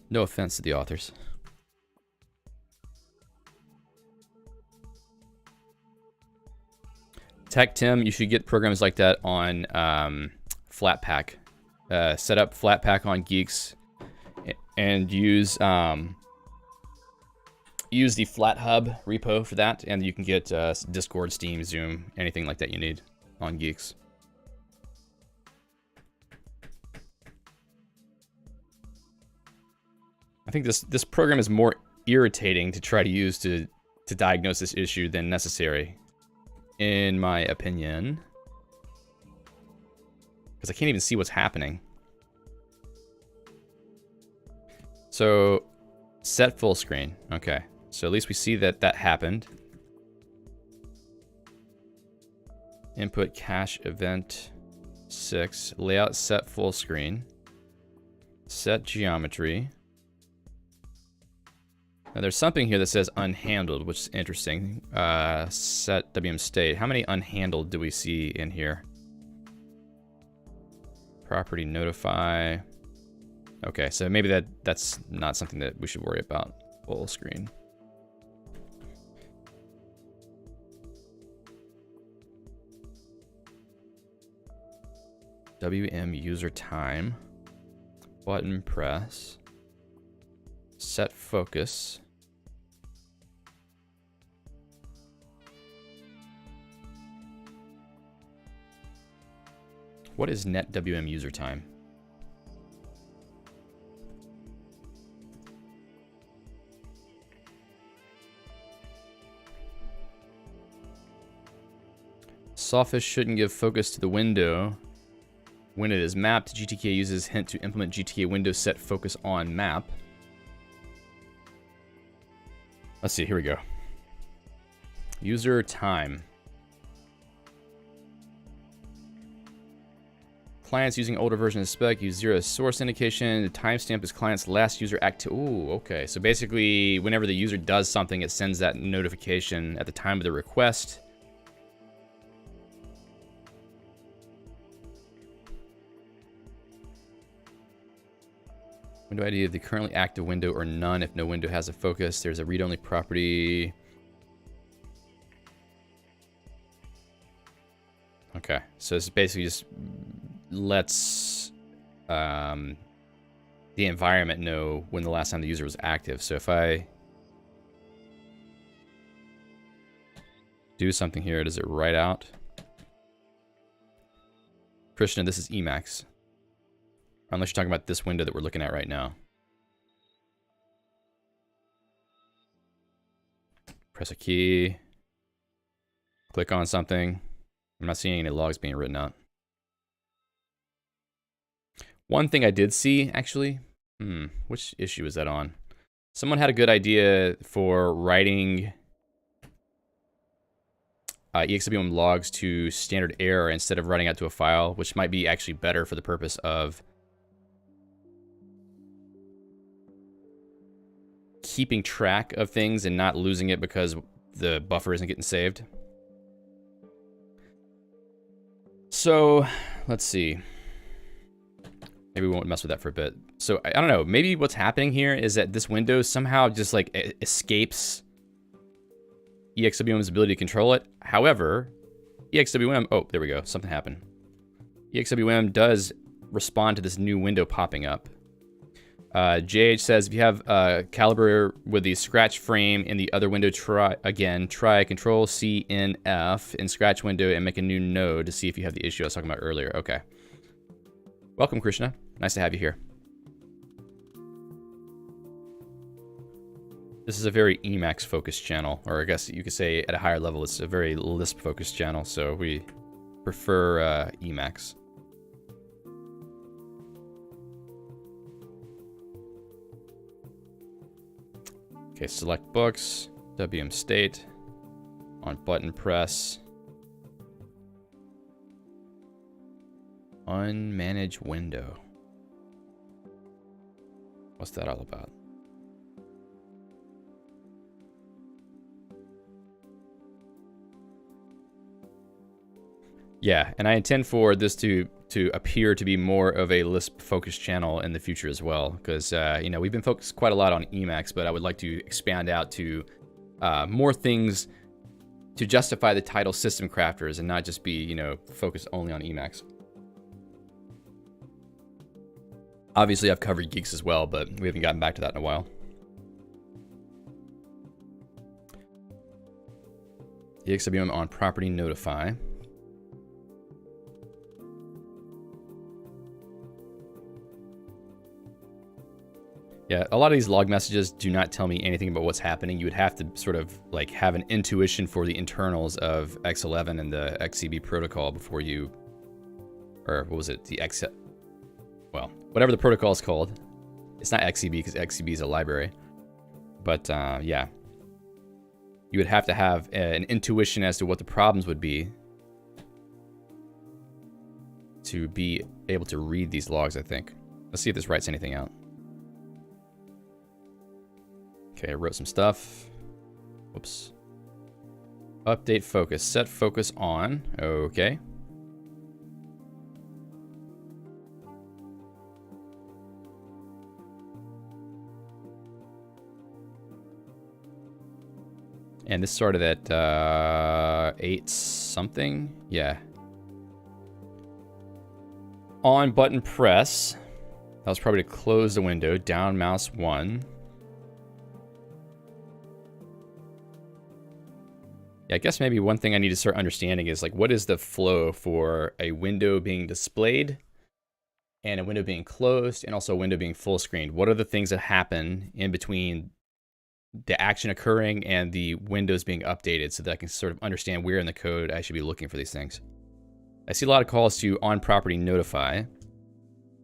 No offense to the authors. Tech Tim, you should get programs like that on Flatpak. Set up Flatpak on Geeks and use the FlatHub repo for that, and you can get Discord, Steam, Zoom, anything like that you need on Geeks. I think this program is more irritating to try to use to diagnose this issue than necessary, in my opinion. Because I can't even see what's happening. So, set full screen. Okay, so at least we see that that happened. Input cache event 6. Layout set full screen. Set geometry. Now there's something here that says unhandled, which is interesting. Set WM state. How many unhandled do we see in here? Property notify. Okay, so maybe that's not something that we should worry about. Full screen. WM user time. Button press. Set focus. What is net WM user time? Sophist shouldn't give focus to the window when it is mapped. GTK uses hint to implement GTK window set focus on map. Let's see, here we go. User time. Clients using older version of spec use 0 as source indication. The timestamp is client's last user active. Ooh, okay. So basically, whenever the user does something, it sends that notification at the time of the request. Window ID of the currently active window or none if no window has a focus. There's a read-only property. Okay, so this basically just lets the environment know when the last time the user was active. So if I do something here, does it write out? Krishna, this is Emacs. Unless you're talking about this window that we're looking at right now. Press a key. Click on something. I'm not seeing any logs being written out. One thing I did see, actually. Which issue is that on? Someone had a good idea for writing EXWM logs to standard error instead of writing out to a file, which might be actually better for the purpose of keeping track of things and not losing it because the buffer isn't getting saved. So let's see. Maybe we won't mess with that for a bit. So I don't know. Maybe what's happening here is that this window somehow just like escapes EXWM's ability to control it. However, EXWM, oh, there we go. Something happened. EXWM does respond to this new window popping up. JH says, if you have caliber with the scratch frame in the other window, try Control C N F in scratch window and make a new node to see if you have the issue I was talking about earlier. Okay. Welcome, Krishna. Nice to have you here. This is a very Emacs focused channel, or I guess you could say at a higher level, it's a very Lisp focused channel, so we prefer Emacs. Okay, select books, WM state, on button press, unmanage window. What's that all about? Yeah, and I intend for this to appear to be more of a Lisp-focused channel in the future as well, because you know, we've been focused quite a lot on Emacs, but I would like to expand out to more things to justify the title System Crafters and not just be, you know, focused only on Emacs. Obviously, I've covered Geeks as well, but we haven't gotten back to that in a while. EXWM on property notify. Yeah, a lot of these log messages do not tell me anything about what's happening. You would have to sort of like have an intuition for the internals of X11 and the XCB protocol before you, or what was it, the well, whatever the protocol is called. It's not XCB because XCB is a library. But yeah, you would have to have an intuition as to what the problems would be to be able to read these logs, I think. Let's see if this writes anything out. Okay, I wrote some stuff. Whoops. Update focus. Set focus on. Okay. And this started at 8 something. Yeah. On button press. That was probably to close the window. Down mouse 1. Yeah, I guess maybe one thing I need to start understanding is like, what is the flow for a window being displayed and a window being closed and also a window being full screened? What are the things that happen in between the action occurring and the windows being updated so that I can sort of understand where in the code I should be looking for these things? I see a lot of calls to on property notify.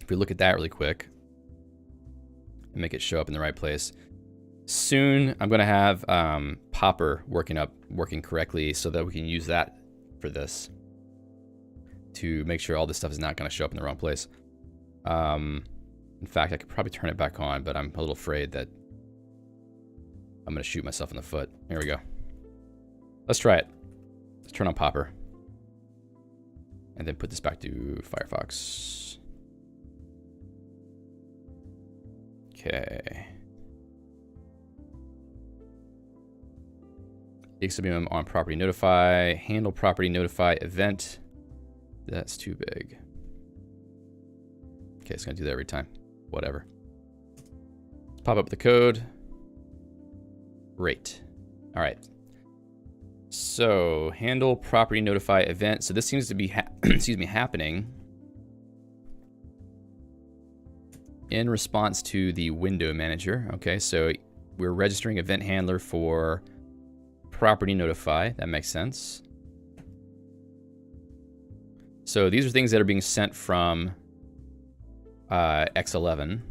If we look at that really quick and make it show up in the right place. Soon I'm going to have Popper working correctly so that we can use that for this to make sure all this stuff is not going to show up in the wrong place. In fact, I could probably turn it back on, but I'm a little afraid that I'm going to shoot myself in the foot. Here we go. Let's try it. Let's turn on Popper. And then put this back to Firefox. Okay. EXWM on property notify. Handle property notify event. That's too big. Okay, it's going to do that every time. Whatever. Let's pop up the code. Great. All right. So handle property notify event. So this seems to be happening in response to the window manager. Okay, so we're registering event handler for property notify. That makes sense. So these are things that are being sent from X11.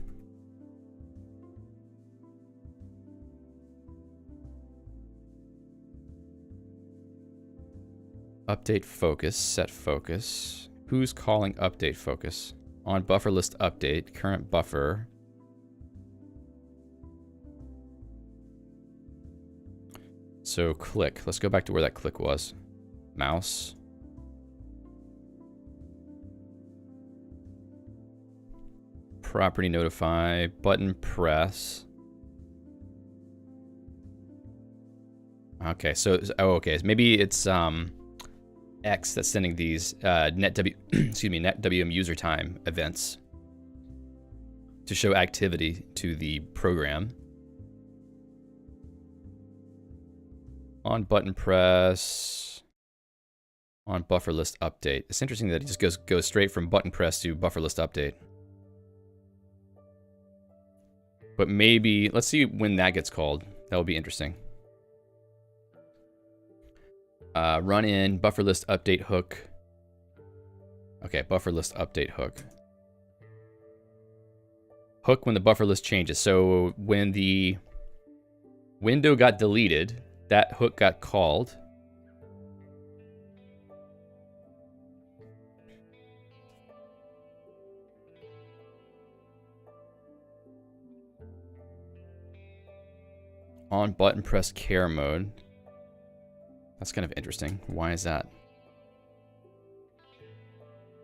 Update focus, set focus. Who's calling update focus? On buffer list update, current buffer. So click, let's go back to where that click was. Mouse. Property notify, button press. Okay, so, oh, okay, maybe it's, X that's sending these NetWM user time events to show activity to the program. On button press, on buffer list update. It's interesting that it just goes straight from button press to buffer list update. But maybe, let's see when that gets called. That will be interesting. Run in buffer list update hook. Okay, buffer list update hook. Hook when the buffer list changes. So when the window got deleted, that hook got called. On button press care mode. That's kind of interesting. Why is that?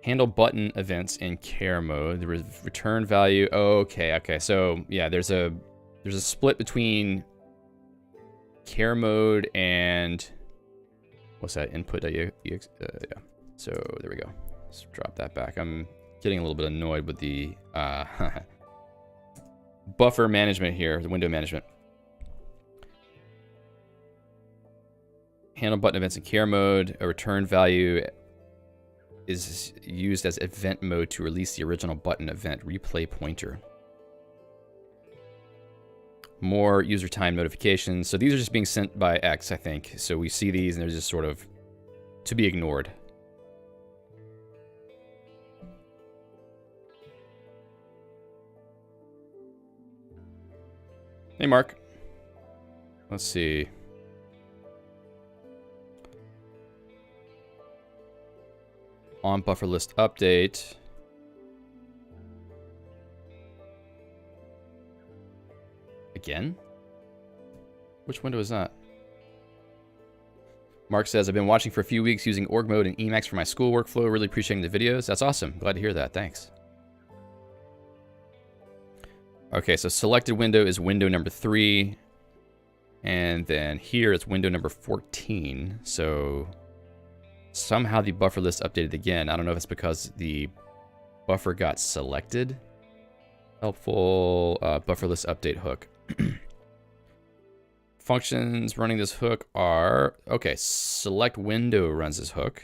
Handle button events in care mode. The return value. Oh, okay. So yeah, there's a split between care mode and what's that? Input.ex. Yeah. So there we go. Let's drop that back. I'm getting a little bit annoyed with the buffer management here, the window management. Handle button events in care mode. A return value is used as event mode to release the original button event. Replay pointer. More user time notifications. So these are just being sent by X, I think. So we see these and they're just sort of to be ignored. Hey, Mark. Let's see. On buffer list update. Again? Which window is that? Mark says, I've been watching for a few weeks using org mode and Emacs for my school workflow. Really appreciating the videos. That's awesome. Glad to hear that. Thanks. Okay, so selected window is window number 3. And then here it's window number 14. So somehow the buffer list updated again. I don't know if it's because the buffer got selected. Helpful buffer list update hook. Functions running this hook are, okay, select window runs this hook.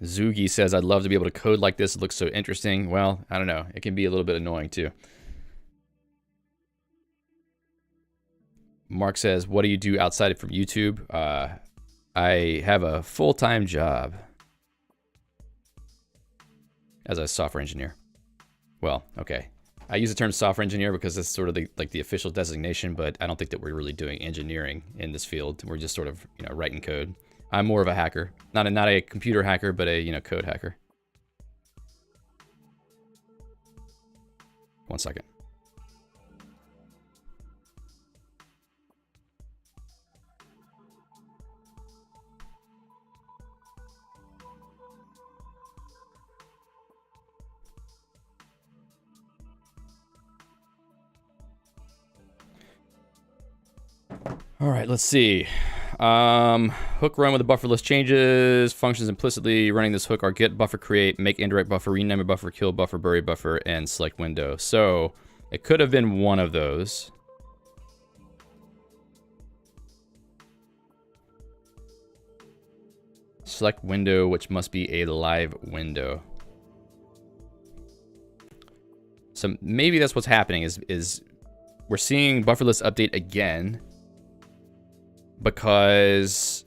Zugi says, I'd love to be able to code like this. It looks so interesting. Well, I don't know. It can be a little bit annoying too. Mark says, what do you do outside from YouTube? I have a full-time job as a software engineer. Well, okay. I use the term software engineer because it's sort of the official designation, but I don't think that we're really doing engineering in this field. We're just sort of, writing code. I'm more of a hacker. Not a computer hacker, but a, code hacker. One second. All right, let's see. Hook run with the buffer list changes. Functions implicitly running this hook are get buffer create, make indirect buffer, rename a buffer, kill buffer, bury buffer, and select window. So it could have been one of those. Select window, which must be a live window. So maybe that's what's happening is we're seeing buffer list update again because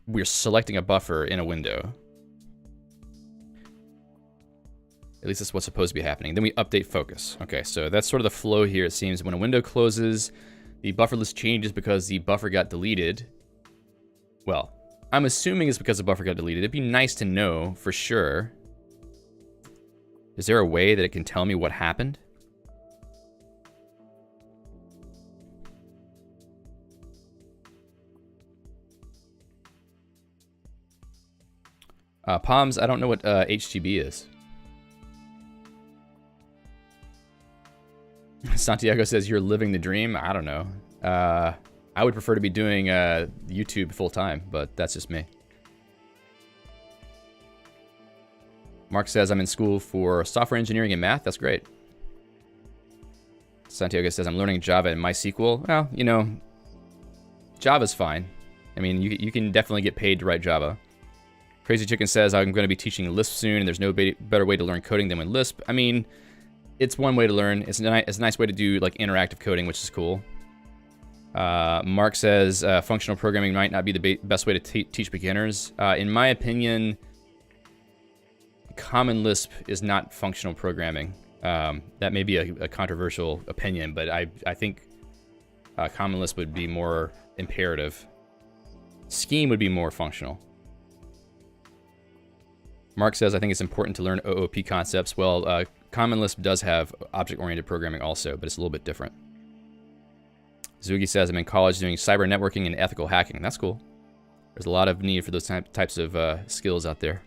we're selecting a buffer in a window. At least that's what's supposed to be happening. Then we update focus. Okay, so that's sort of the flow here. It seems when a window closes, the buffer list changes because the buffer got deleted. Well, I'm assuming it's because the buffer got deleted. It'd be nice to know for sure. Is there a way that it can tell me what happened? Palms, I don't know what HTB is. Santiago says you're living the dream. I don't know. I would prefer to be doing YouTube full time, but that's just me. Mark says I'm in school for software engineering and math. That's great. Santiago says I'm learning Java and MySQL. Well, Java's fine. I mean, you can definitely get paid to write Java. Crazy Chicken says I'm going to be teaching Lisp soon, and there's no better way to learn coding than with Lisp. I mean, it's one way to learn. It's a nice way to do like interactive coding, which is cool. Mark says functional programming might not be the best way to teach beginners. In my opinion, Common Lisp is not functional programming. That may be a controversial opinion, but I think Common Lisp would be more imperative. Scheme would be more functional. Mark says, I think it's important to learn OOP concepts. Well, Common Lisp does have object-oriented programming also, but it's a little bit different. Zugi says, I'm in college doing cyber networking and ethical hacking. That's cool. There's a lot of need for those types of skills out there.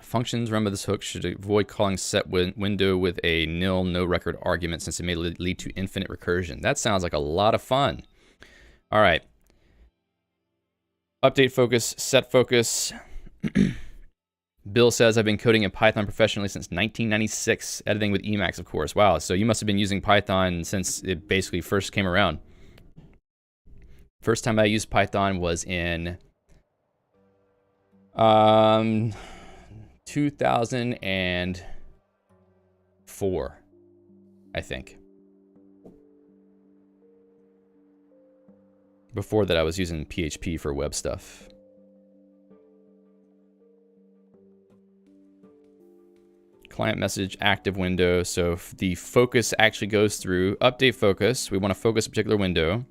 Functions run by this hook should avoid calling set window with a nil no record argument since it may lead to infinite recursion. That sounds like a lot of fun. All right. Update focus, set focus. Bill says, I've been coding in Python professionally since 1996, editing with Emacs, of course. Wow, so you must have been using Python since it basically first came around. First time I used Python was in 2004, I think. Before that, I was using PHP for web stuff. client message active window. So if the focus actually goes through, update focus, we want to focus a particular window.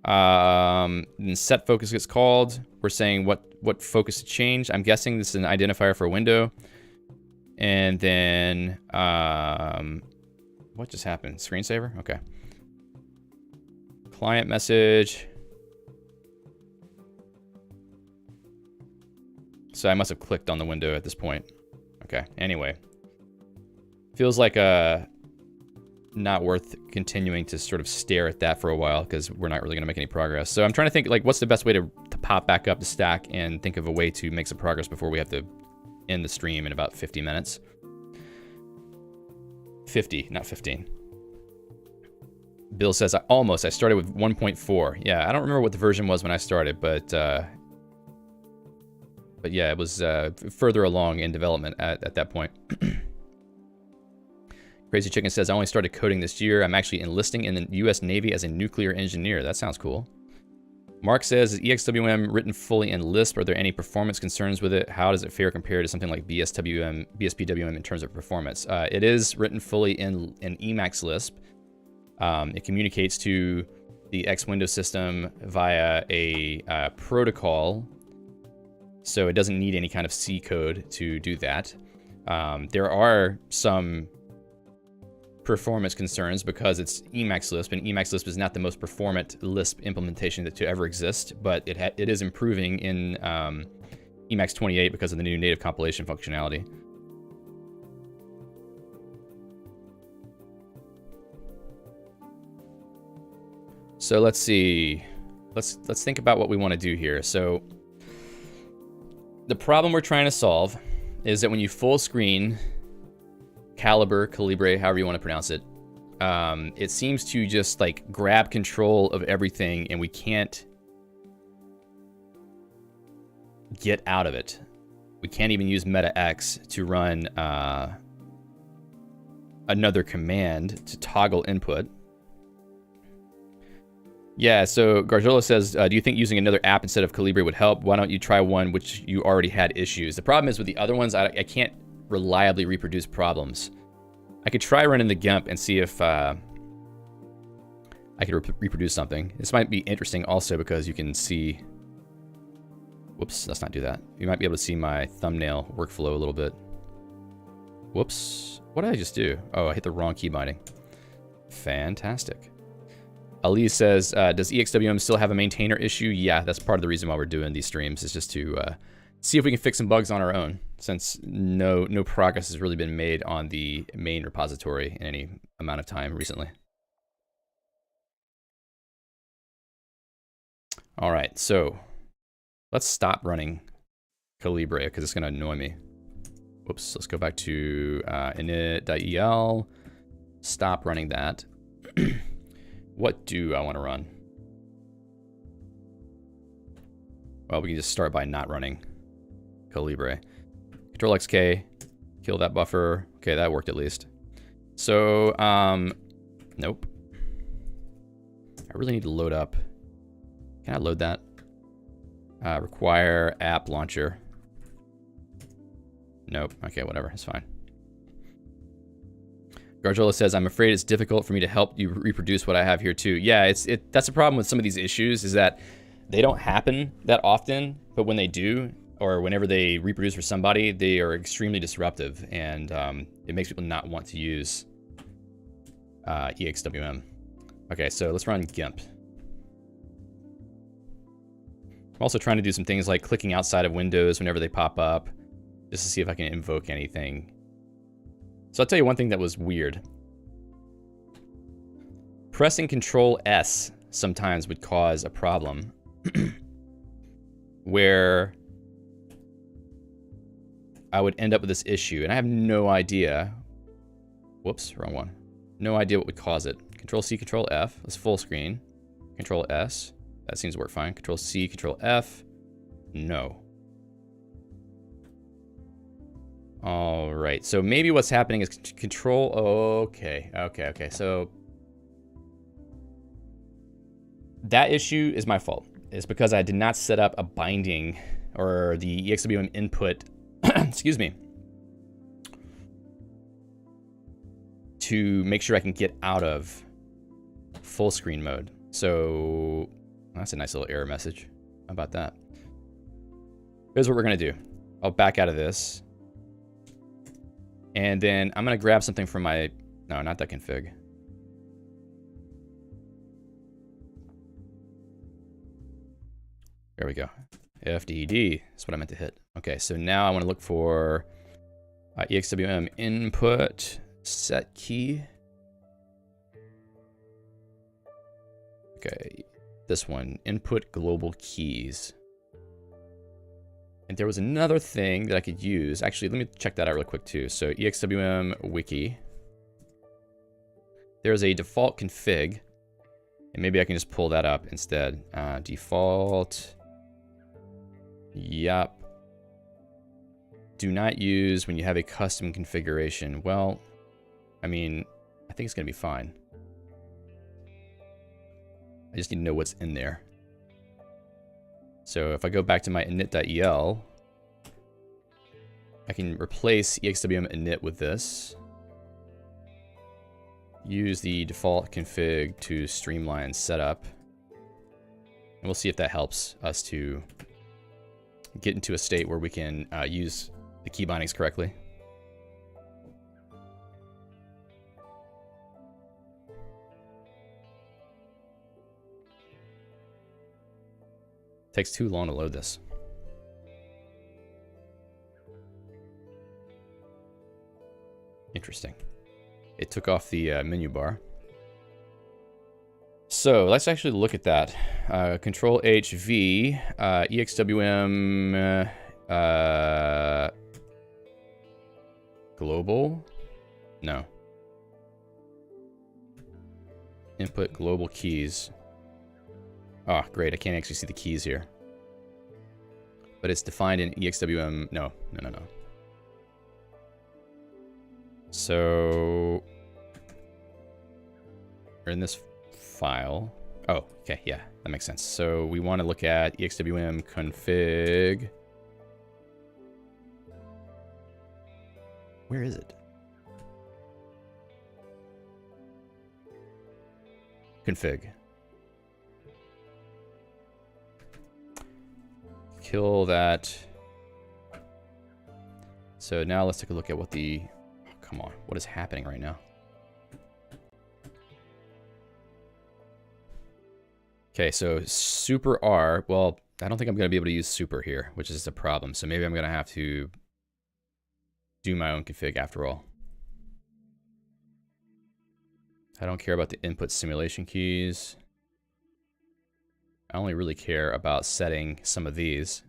Then set focus gets called. We're saying what focus to change. I'm guessing this is an identifier for a window. And then, what just happened? Screensaver? Okay. Client message. So I must have clicked on the window at this point. Okay, anyway. Feels like not worth continuing to sort of stare at that for a while because we're not really going to make any progress. So I'm trying to think, like, what's the best way to pop back up the stack and think of a way to make some progress before we have to end the stream in about 50 minutes. 50, not 15. Bill says, I started with 1.4. Yeah, I don't remember what the version was when I started, but yeah, it was further along in development at that point. Crazy Chicken says, I only started coding this year. I'm actually enlisting in the U.S. Navy as a nuclear engineer. That sounds cool. Mark says, is EXWM written fully in Lisp? Are there any performance concerns with it? How does it fare compared to something like BSPWM in terms of performance? It is written fully in Emacs Lisp. It communicates to the X Window system via a protocol, so it doesn't need any kind of C code to do that. There are some performance concerns because it's Emacs Lisp, and Emacs Lisp is not the most performant Lisp implementation to ever exist, but it is improving in Emacs 28 because of the new native compilation functionality. So let's see. Let's think about what we want to do here. So the problem we're trying to solve is that when you full screen Calibre, however you want to pronounce it, it seems to just like grab control of everything and we can't get out of it. We can't even use metax to run another command to toggle input. Yeah, so Garjola says, do you think using another app instead of Calibre would help? Why don't you try one which you already had issues? The problem is with the other ones, I can't reliably reproduce problems. I could try running the GIMP and see if I could reproduce something. This might be interesting also because you can see... Whoops, let's not do that. You might be able to see my thumbnail workflow a little bit. Whoops, what did I just do? Oh, I hit the wrong key binding. Fantastic. Ali says, does EXWM still have a maintainer issue? Yeah, that's part of the reason why we're doing these streams, is just to see if we can fix some bugs on our own, since no progress has really been made on the main repository in any amount of time recently. All right, so let's stop running Calibre because it's going to annoy me. Whoops, let's go back to init.el, stop running that. What do I want to run? Well, we can just start by not running Calibre. Control XK, kill that buffer. Okay, that worked at least. So, nope. I really need to load up. Can I load that? Require app launcher. Nope. Okay, whatever. It's fine. Garjola says, I'm afraid it's difficult for me to help you reproduce what I have here too. Yeah, that's the problem with some of these issues, is that they don't happen that often, but when they do, or whenever they reproduce for somebody, they are extremely disruptive, and it makes people not want to use EXWM. Okay, so let's run GIMP. I'm also trying to do some things like clicking outside of windows whenever they pop up, just to see if I can invoke anything. So I'll tell you one thing that was weird. Pressing Control S sometimes would cause a problem where I would end up with this issue, and I have no idea. Whoops, wrong one. No idea what would cause it. Control C, Control F. Let's full screen. Control S. That seems to work fine. Control C, Control F. No. All right, so maybe what's happening is control, okay. So that issue is my fault. It's because I did not set up a binding or the EXWM input, excuse me, to make sure I can get out of full screen mode. So that's a nice little error message. How about that? Here's what we're gonna do. I'll back out of this. And then I'm gonna grab something from my, no, not that config. There we go. FDD, that's what I meant to hit. Okay, so now I wanna look for EXWM input set key. Okay, this one, input global keys. And there was another thing that I could use. Actually, let me check that out real quick too. So EXWM wiki. There's a default config, and maybe I can just pull that up instead. Default, yep. Do not use when you have a custom configuration. Well, I mean, I think it's gonna be fine. I just need to know what's in there. So if I go back to my init.el, I can replace EXWM init with this. Use the default config to streamline setup. And we'll see if that helps us to get into a state where we can use the key bindings correctly. Takes too long to load this. Interesting. It took off the menu bar. So let's actually look at that. Control HV, EXWM global? No. Input global keys. Oh, great. I can't actually see the keys here. But it's defined in EXWM. No. So we're in this file. Oh, okay. Yeah, that makes sense. So we want to look at EXWM config. Where is it? Config. Kill that. So now let's take a look at what the, oh, come on, what is happening right now? Okay, so super R, well, I don't think I'm gonna be able to use super here, which is a problem. So maybe I'm gonna have to do my own config after all. I don't care about the input simulation keys. I only really care about setting some of these.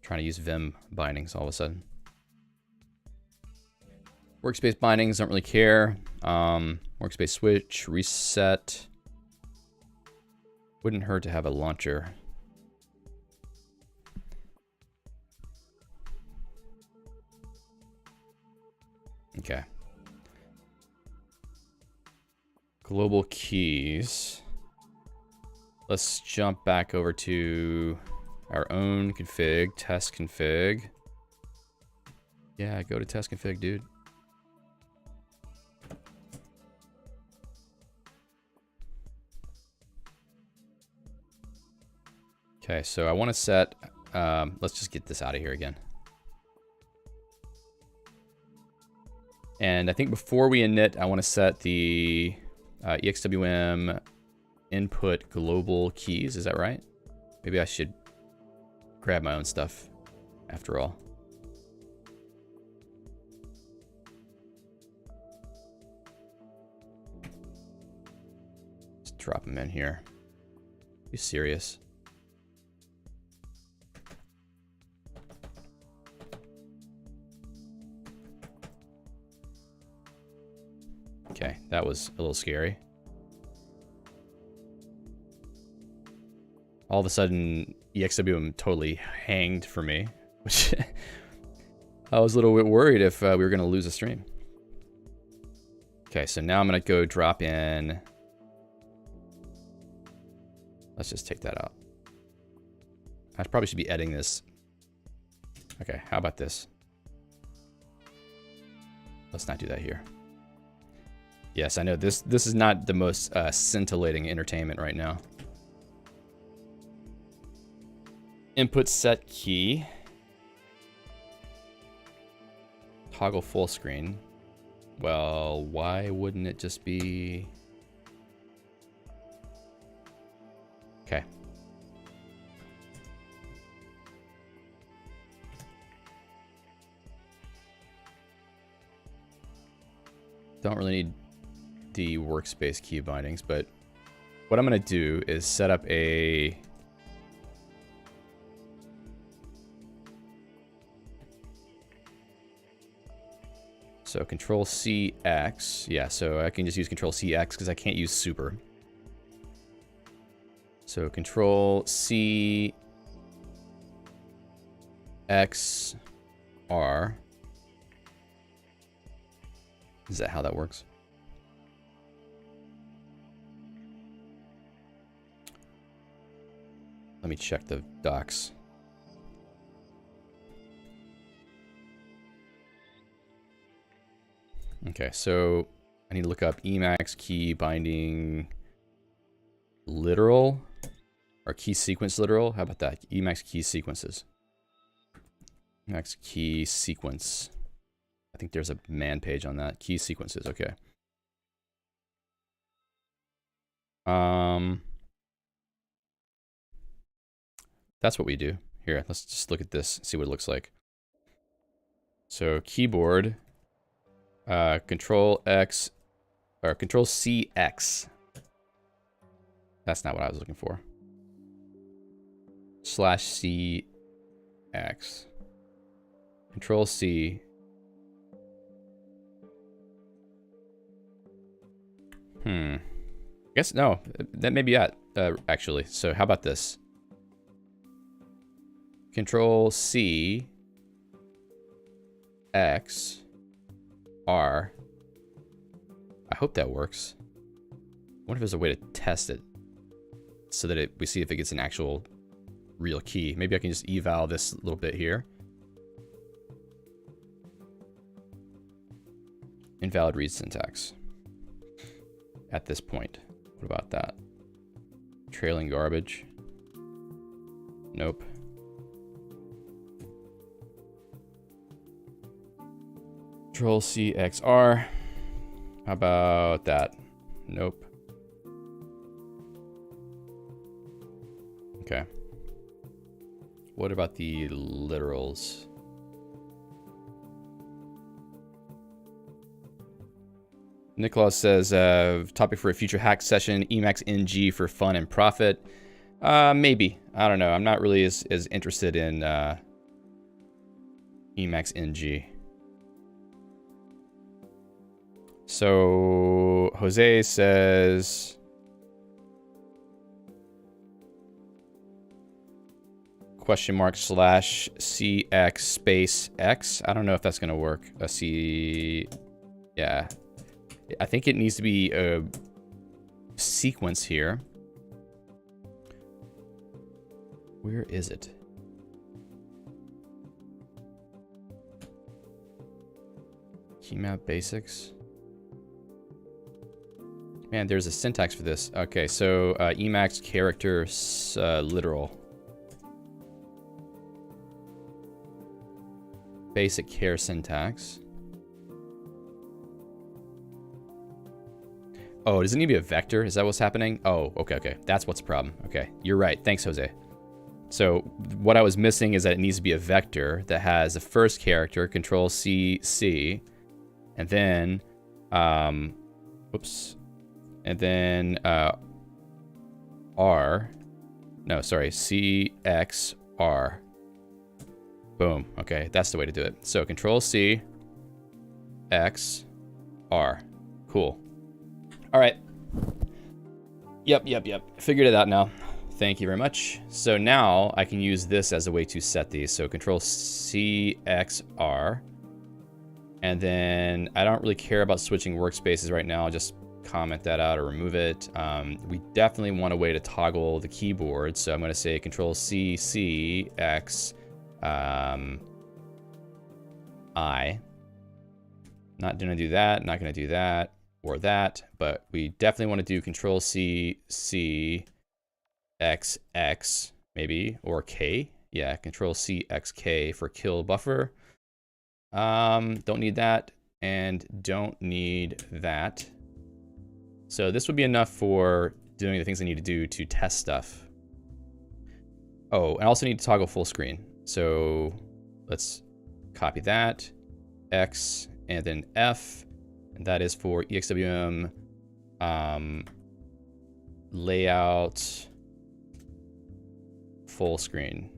Trying to use Vim bindings all of a sudden. Workspace bindings, don't really care. Workspace switch, reset. Wouldn't hurt to have a launcher. Okay. Global keys. Let's jump back over to our own config, test config. Yeah, go to test config, dude. Okay, so I want to set, let's just get this out of here again. And I think before we init, I want to set the EXWM input global keys. Is that right? Maybe I should grab my own stuff after all. Just drop them in here. Be serious. Okay, that was a little scary. All of a sudden, EXWM totally hanged for me, which I was a little bit worried if we were going to lose a stream. Okay, so now I'm going to go drop in. Let's just take that out. I probably should be editing this Okay, how about this? Let's not do that here. Yes, I know this is not the most scintillating entertainment right now. Input set key. Toggle full screen. Well, why wouldn't it just be... Okay. Don't really need the workspace key bindings, but what I'm going to do is set up a... So Control CX, yeah, so I can just use Control CX because I can't use super. So Control CX R. Is that how that works? Let me check the docs. Okay, so I need to look up Emacs key binding literal or key sequence literal. How about that? Emacs key sequences. Emacs key sequence. I think there's a man page on that. Key sequences, okay. That's what we do. Here, let's just look at this, see what it looks like. So keyboard, Control X, or Control CX. That's not what I was looking for. Slash CX. Control C. I guess, no, that may be it, actually. So how about this? Control C, X, R. I hope that works. I wonder if there's a way to test it so that we see if it gets an actual real key. Maybe I can just eval this little bit here. Invalid read syntax. At this point. What about that? Trailing garbage. Nope. Control CXR. How about that? Nope. Okay. What about the literals? Nicholas says, topic for a future hack session, Emacs NG for fun and profit. Maybe. I don't know. I'm not really as interested in Emacs NG. So Jose says, question mark slash CX space X. I don't know if that's going to work. Yeah. I think it needs to be a sequence here. Where is it? Keymap basics. Man, there's a syntax for this. Okay, so Emacs character literal. Basic char syntax. Oh, does it need to be a vector? Is that what's happening? Oh, okay. That's what's the problem. Okay, you're right. Thanks, Jose. So what I was missing is that it needs to be a vector that has the first character, Control C, C, and then, whoops, and then R. No, sorry, C, X, R. Boom. Okay, that's the way to do it. So Control C, X, R. Cool. All right. Yep. Figured it out now. Thank you very much. So now I can use this as a way to set these. So Control C, X, R. And then I don't really care about switching workspaces right now. I'll just comment that out or remove it. We definitely want a way to toggle the keyboard. So I'm going to say Control C, C, X, I. Not gonna do that, not gonna do that, or that, but we definitely want to do Control C, C, X, X, maybe, or K. Yeah, Control C, X, K for kill buffer. Don't need that, and don't need that. So this would be enough for doing the things I need to do to test stuff. Oh, I also need to toggle full screen. So let's copy that, X, and then F, and that is for EXWM layout full screen.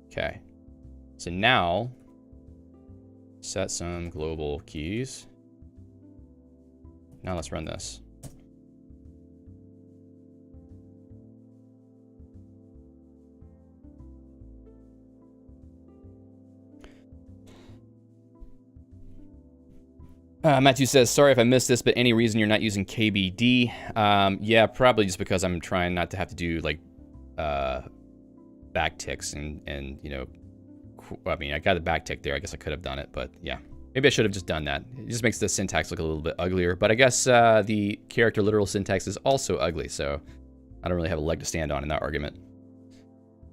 Okay, so now set some global keys. Now let's run this. Matthew says, sorry if I missed this, but any reason you're not using KBD? Yeah, probably just because I'm trying not to have to do like backticks and you know, I mean, I got a backtick there. I guess I could have done it, but yeah, maybe I should have just done that. It just makes the syntax look a little bit uglier, but I guess the character literal syntax is also ugly, so I don't really have a leg to stand on in that argument.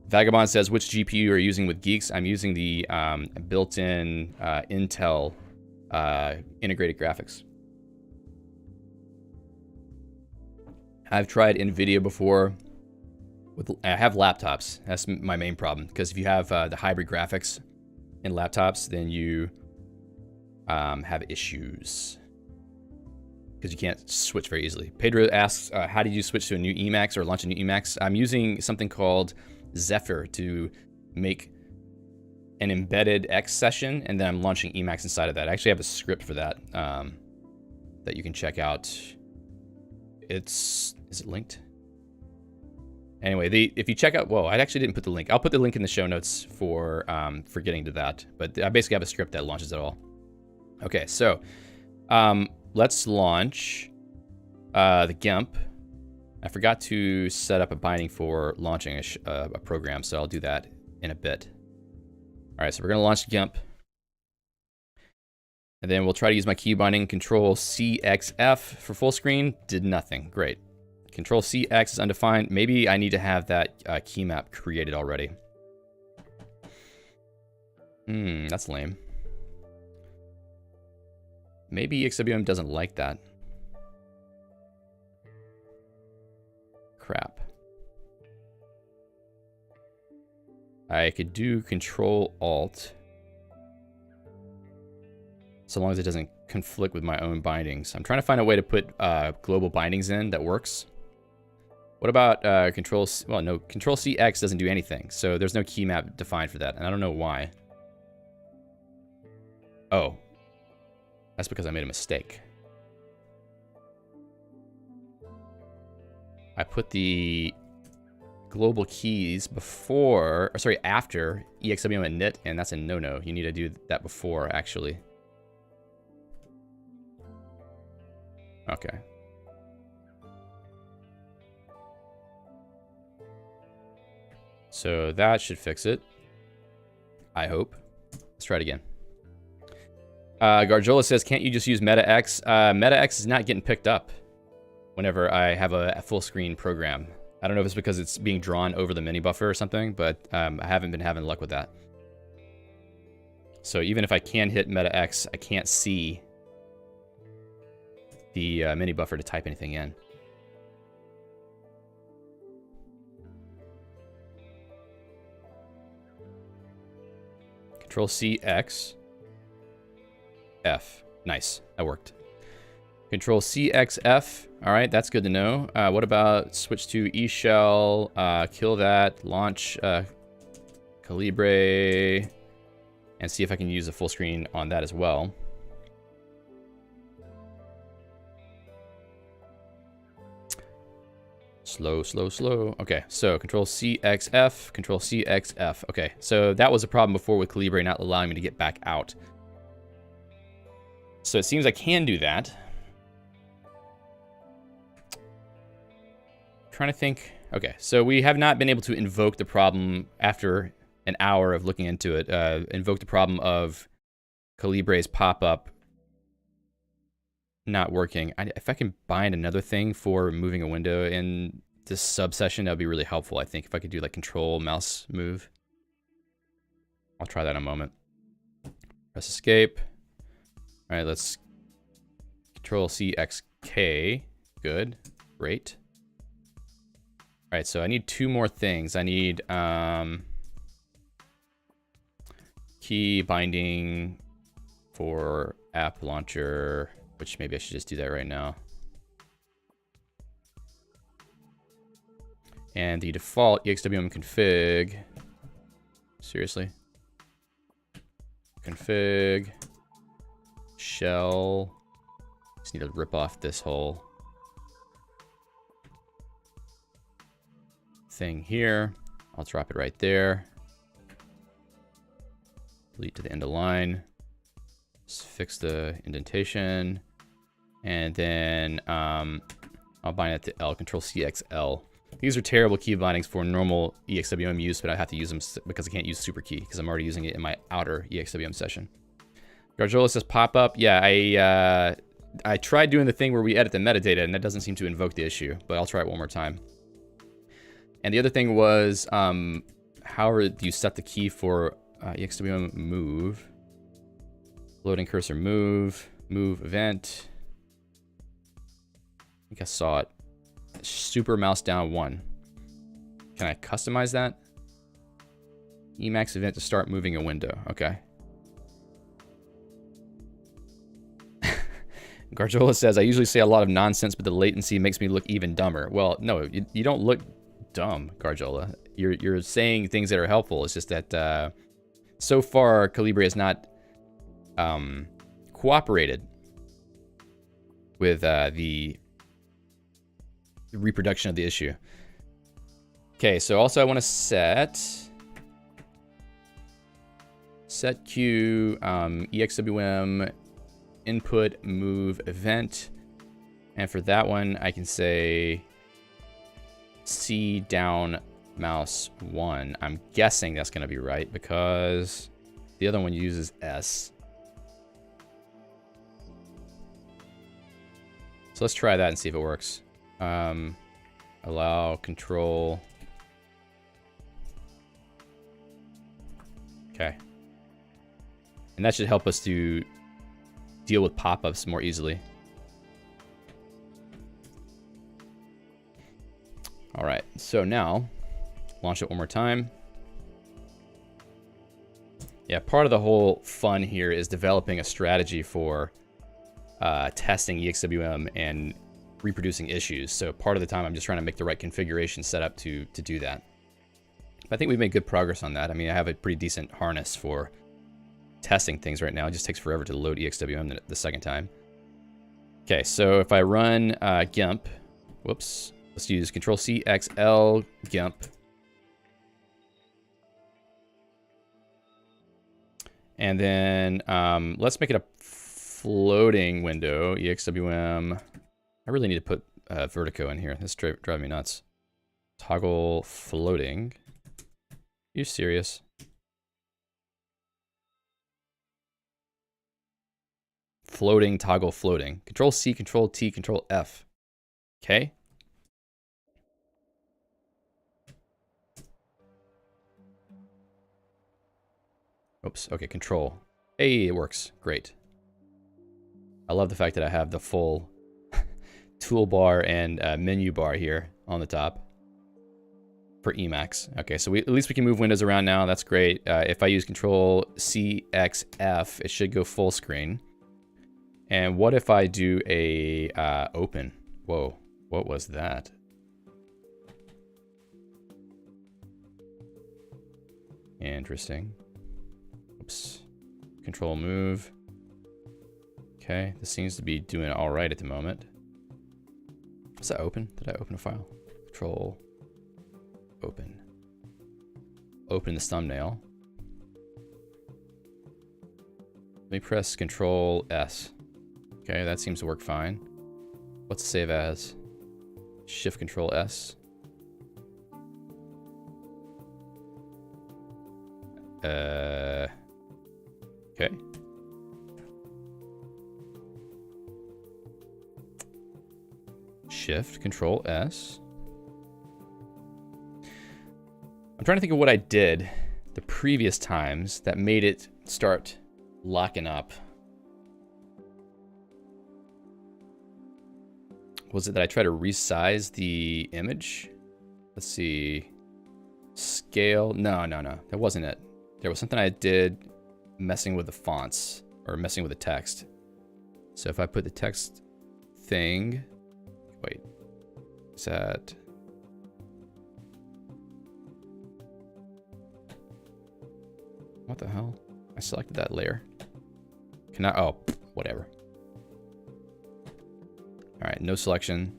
Vagabond says, which GPU are you using with Geeks? I'm using the built-in Intel integrated graphics. I've tried NVIDIA before. I have laptops. That's my main problem, because if you have the hybrid graphics in laptops, then you have issues because you can't switch very easily. Pedro asks, how did you switch to a new Emacs or launch a new Emacs? I'm using something called Zephyr to make an embedded X session, and then I'm launching Emacs inside of that. I actually have a script for that that you can check out. Is it linked? Anyway, if you check out, whoa, I actually didn't put the link. I'll put the link in the show notes for getting to that. But I basically have a script that launches it all. Okay, so let's launch the GIMP. I forgot to set up a binding for launching a program, so I'll do that in a bit. All right, so we're gonna launch GIMP. And then we'll try to use my key binding, Control CXF for full screen. Did nothing, great. Control CX is undefined. Maybe I need to have that key map created already. That's lame. Maybe EXWM doesn't like that. Crap. I could do Control Alt, so long as it doesn't conflict with my own bindings. I'm trying to find a way to put global bindings in that works. What about Control CX doesn't do anything, so there's no key map defined for that, and I don't know why. Oh, that's because I made a mistake. I put the global keys before, or sorry, after EXWM and init, and that's a no-no. You need to do that before, actually. Okay. So that should fix it, I hope. Let's try it again. Garjola says, can't you just use MetaX? MetaX is not getting picked up whenever I have a full screen program. I don't know if it's because it's being drawn over the mini buffer or something, but I haven't been having luck with that. So even if I can hit MetaX, I can't see the mini buffer to type anything in. Control CX F. Nice, that worked. Control CXF. All right, that's good to know. What about switch to E shell, kill that, launch Calibre, and see if I can use a full screen on that as well. Slow, slow, slow. Okay, so Control CXF, Control CXF. Okay, so that was a problem before with Calibre not allowing me to get back out. So it seems I can do that. Trying to think. Okay, so we have not been able to invoke the problem after an hour of looking into it. Invoked the problem of Calibre's pop-up not working. If I can bind another thing for moving a window in this subsession, that would be really helpful, I think. If I could do like control mouse move. I'll try that in a moment. Press escape. All right, let's control CXK. Good, great. All right, so I need 2 more things. I need key binding for app launcher, which maybe I should just do that right now. And the default EXWM config. Seriously? Config. Shell. Just need to rip off this whole thing here. I'll drop it right there. Delete to the end of line. Just fix the indentation. And then I'll bind it to L, control CXL. These are terrible key bindings for normal EXWM use, but I have to use them because I can't use super key because I'm already using it in my outer EXWM session. Garjola says pop up. Yeah, I tried doing the thing where we edit the metadata and that doesn't seem to invoke the issue, but I'll try it one more time. And the other thing was, how do you set the key for EXWM move? Loading cursor move, move event. I think I saw it. Super mouse down 1. Can I customize that? Emacs event to start moving a window. Okay. Garjola says, I usually say a lot of nonsense, but the latency makes me look even dumber. Well, no, you don't look dumb, Garjola. You're saying things that are helpful. It's just that so far, Calibre has not cooperated with the reproduction of the issue. Okay, so also I want to set queue EXWM input move event, and for that one I can say C down mouse 1. I'm guessing that's going to be right because the other one uses S. So let's try that and see if it works. Allow control. Okay. And that should help us to deal with pop-ups more easily. All right, so now launch it one more time. Yeah, part of the whole fun here is developing a strategy for testing EXWM and reproducing issues. So part of the time I'm just trying to make the right configuration set up to do that. But I think we've made good progress on that. I mean, I have a pretty decent harness for testing things right now. It just takes forever to load EXWM the second time. Okay, so if I run GIMP, whoops, let's use Control CXL GIMP. And then let's make it a floating window, EXWM. I really need to put Vertigo in here. This is driving me nuts. Toggle floating. You serious? Floating, toggle floating. Control C, Control T, Control F. Okay. Oops, okay, Control. Hey, it works. Great. I love the fact that I have the full toolbar and menu bar here on the top for Emacs. Okay, so at least we can move windows around now. That's great. If I use Control CXF, it should go full screen. And what if I do a open? Whoa, what was that? Interesting. Oops. Control move. Okay, this seems to be doing all right at the moment. Was that open? Did I open a file? Control open. Open this thumbnail. Let me press Control S. Okay, that seems to work fine. Let's save as. Shift Control S. Okay. Shift, Control S. I'm trying to think of what I did the previous times that made it start locking up. Was it that I tried to resize the image? Let's see. Scale. No. That wasn't it. There was something I did messing with the fonts or messing with the text. So if I put the text thing. Wait. Is that. What the hell? I selected that layer. Can I? Oh, whatever. All right, no selection.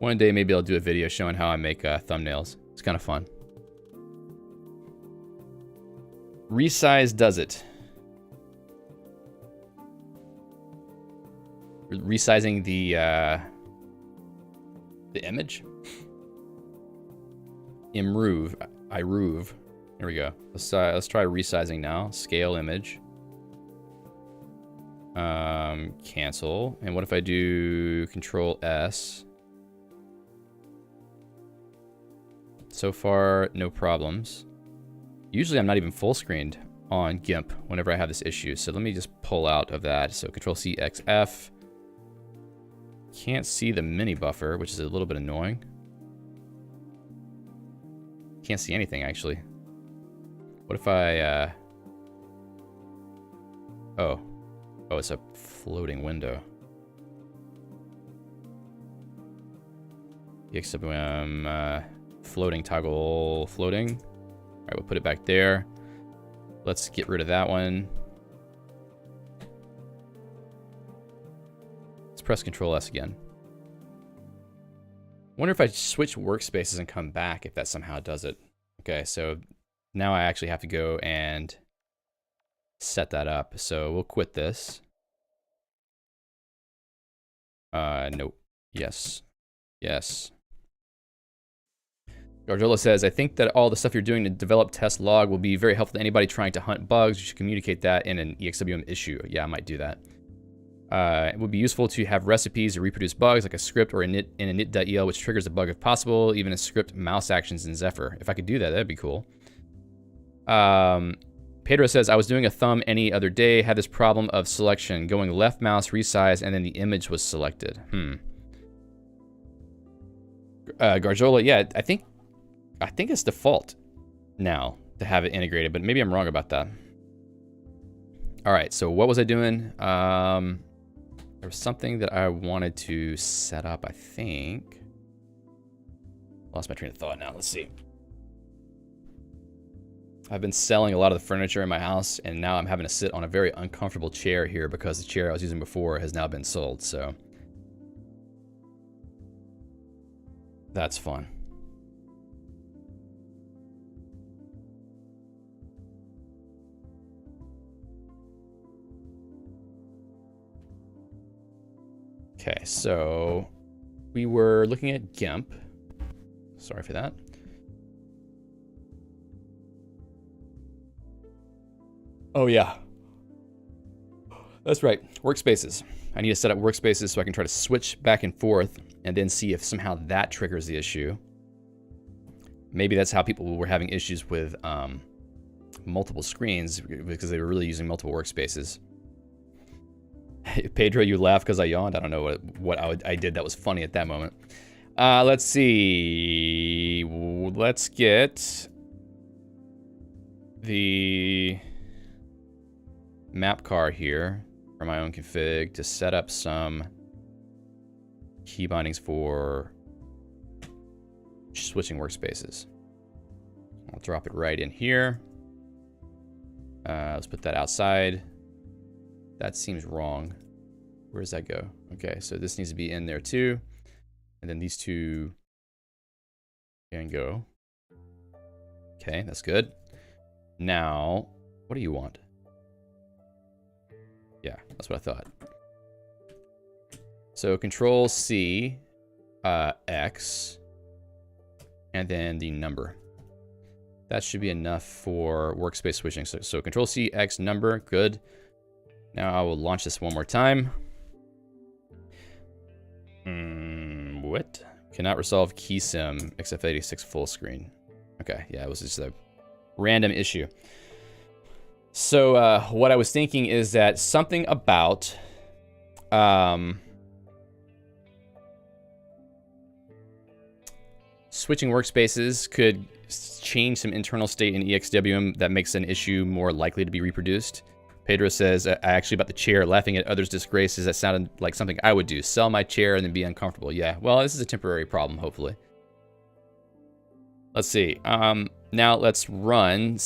One day, maybe I'll do a video showing how I make thumbnails. It's kind of fun. Resize does it. Resizing the image. Improve. Here we go. Let's try resizing now. Scale image. Cancel. And what if I do Control S? So far, no problems. Usually I'm not even full screened on GIMP whenever I have this issue. So let me just pull out of that. So Control C, X, F. Can't see the mini buffer, which is a little bit annoying. Can't see anything actually. What if I, oh, it's a floating window. EXWM, floating toggle floating. All right, we'll put it back there. Let's get rid of that one. Let's press Control S again. Wonder if I switch workspaces and come back if that somehow does it. Okay, so now I actually have to go and set that up. So we'll quit this. Nope. Yes. Yes. Garjola says, I think that all the stuff you're doing to develop test log will be very helpful to anybody trying to hunt bugs. You should communicate that in an EXWM issue. Yeah, I might do that. It would be useful to have recipes to reproduce bugs, like a script or in a init.el, which triggers a bug if possible, even a script mouse actions in Zephyr. If I could do that, that'd be cool. Pedro says, I was doing a thumb any other day, had this problem of selection, going left mouse, resize, and then the image was selected. Garjola, yeah, I think it's default now to have it integrated, but maybe I'm wrong about that. All right, so what was I doing? There was something that I wanted to set up, I think. Lost my train of thought now. Let's see. I've been selling a lot of the furniture in my house, and now I'm having to sit on a very uncomfortable chair here because the chair I was using before has now been sold, so. That's fun. Okay, so we were looking at GIMP. Sorry for that. Oh yeah. That's right, workspaces. I need to set up workspaces so I can try to switch back and forth and then see if somehow that triggers the issue. Maybe that's how people were having issues with multiple screens because they were really using multiple workspaces. Pedro, you laugh because I yawned. I don't know what I did that was funny at that moment. Let's see. Let's get the map car here for my own config to set up some key bindings for switching workspaces. I'll drop it right in here. Let's put that outside. That seems wrong. Where does that go? Okay, so this needs to be in there too. And then these two can go. Okay, that's good. Now, what do you want? Yeah, that's what I thought. So Control C, X, and then the number. That should be enough for workspace switching. So Control C, X, number, good. Now I will launch this one more time. What? Cannot resolve keysim XF86 full screen. Okay, yeah, it was just a random issue. So what I was thinking is that something about switching workspaces could change some internal state in EXWM that makes an issue more likely to be reproduced. Pedro says, actually about the chair, laughing at others' disgraces, that sounded like something I would do. Sell my chair and then be uncomfortable. Yeah, well, this is a temporary problem, hopefully. Let's see. Now let's run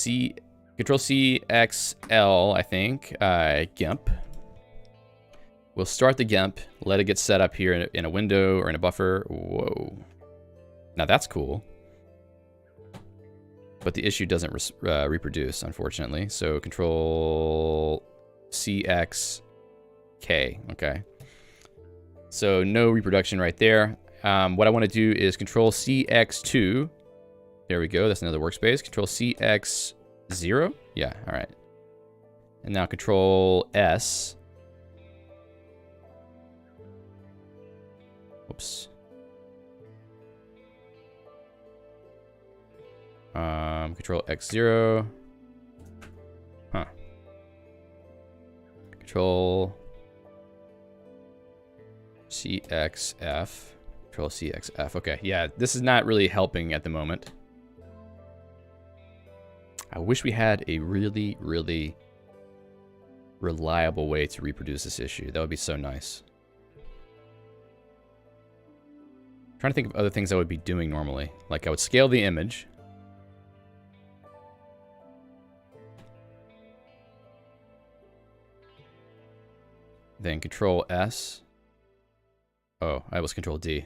Control C, X, L, I think, GIMP. We'll start the GIMP, let it get set up here in a window or in a buffer. Whoa. Now that's cool. But the issue doesn't reproduce, unfortunately. So Control CX K, okay. So no reproduction right there. What I want to do is Control CX2. There we go, that's another workspace. Control CX0, yeah, all right. And now Control S. Oops. Control X0. Huh. Control CXF. Control CXF. Okay, yeah, this is not really helping at the moment. I wish we had a really, really reliable way to reproduce this issue. That would be so nice. I'm trying to think of other things I would be doing normally. Like I would scale the image. Then Control S. Oh, I was Control D.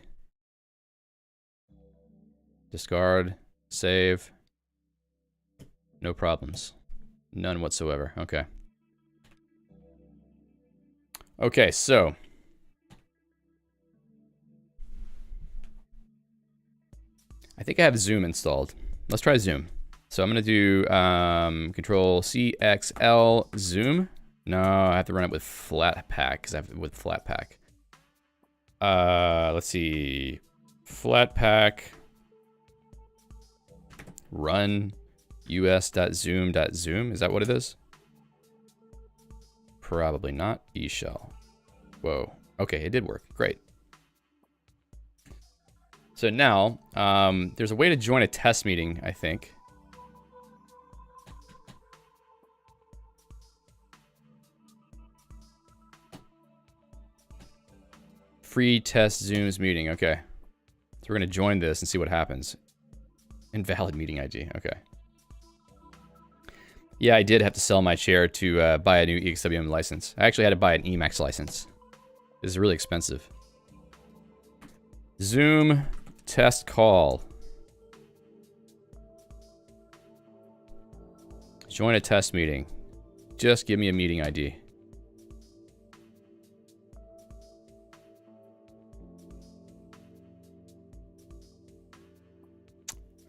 Discard, save. No problems. None whatsoever. Okay. Okay, so. I think I have Zoom installed. Let's try Zoom. So I'm going to do Control CXL Zoom. No, I have to run it with Flatpak because I have with Flatpak. Let's see. Flatpak. Run us.zoom.zoom. Is that what it is? Probably not. eShell. Whoa. Okay, it did work. Great. So now, there's a way to join a test meeting, I think. Free test Zooms meeting. Okay. So we're going to join this and see what happens. Invalid meeting ID. Okay. Yeah, I did have to sell my chair to buy a new EXWM license. I actually had to buy an Emacs license. This is really expensive. Zoom test call. Join a test meeting. Just give me a meeting ID.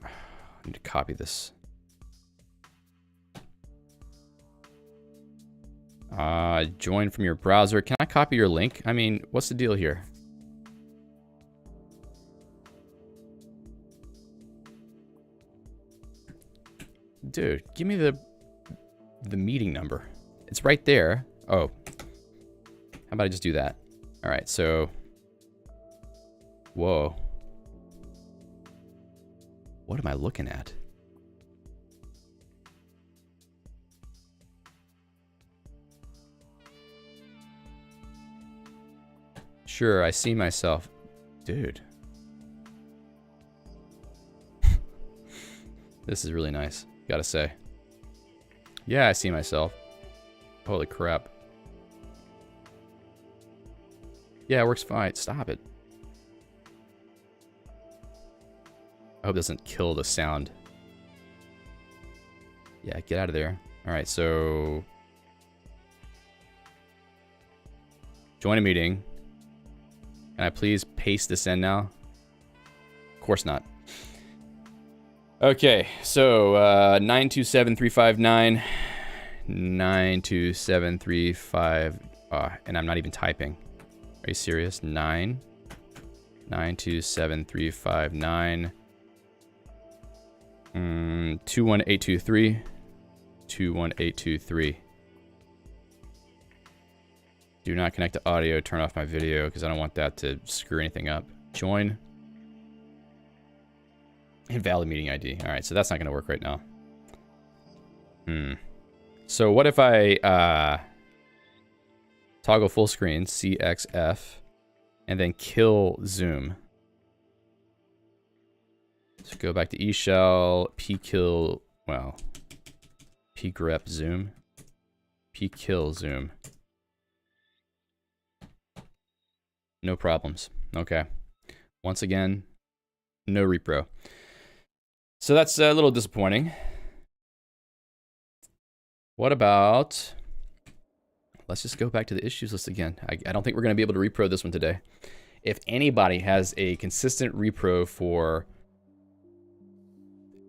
I need to copy this. Join from your browser. Can I copy your link? I mean, what's the deal here? Dude, give me the meeting number. It's right there. Oh. How about I just do that? All right, so. Whoa. What am I looking at? Sure, I see myself. Dude. This is really nice, gotta say. Yeah, I see myself. Holy crap. Yeah, it works fine. Stop it. I hope it doesn't kill the sound. Yeah, get out of there. All right, so join a meeting. Can I please paste this in now? Of course not. Okay, so 927.359, 927.35, and I'm not even typing. Are you serious? 927.359, 21823, 21823. Do not connect to audio, turn off my video, because I don't want that to screw anything up. Join. Invalid meeting ID. All right, so that's not going to work right now. So what if I toggle full screen, CXF, and then kill zoom? So go back to eShell, pkill, well, pgrep zoom, pkill zoom. No problems. Okay. Once again, no repro. So that's a little disappointing. What about, let's just go back to the issues list again. I don't think we're going to be able to repro this one today. If anybody has a consistent repro for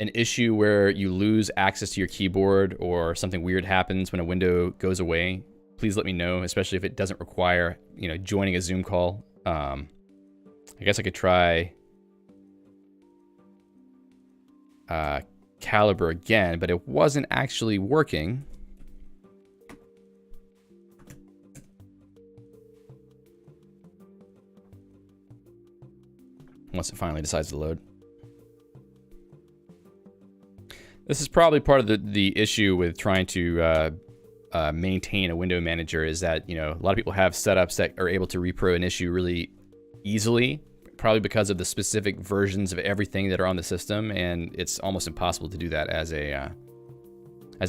an issue where you lose access to your keyboard or something weird happens when a window goes away, please let me know, especially if it doesn't require, you know, joining a Zoom call. I guess I could try Caliber again, but it wasn't actually working. Once it finally decides to load. This is probably part of the issue with trying to maintain a window manager, is that, you know, a lot of people have setups that are able to repro an issue really easily, probably because of the specific versions of everything that are on the system, and it's almost impossible to do that as a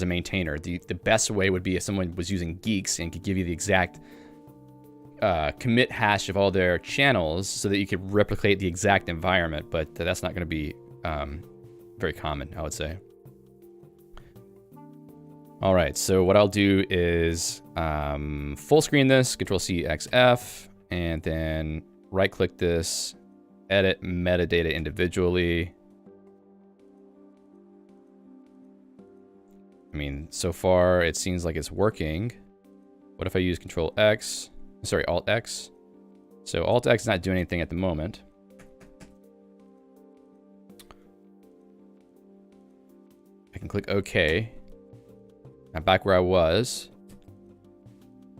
maintainer. The best way would be if someone was using Geeks and could give you the exact commit hash of all their channels so that you could replicate the exact environment, but that's not going to be very common, I would say. All right, so what I'll do is full screen this, Control-C, XF, and then right-click this, edit metadata individually. I mean, so far it seems like it's working. What if I use Control-X? Sorry, Alt-X. So Alt-X is not doing anything at the moment. I can click OK. I'm back where I was.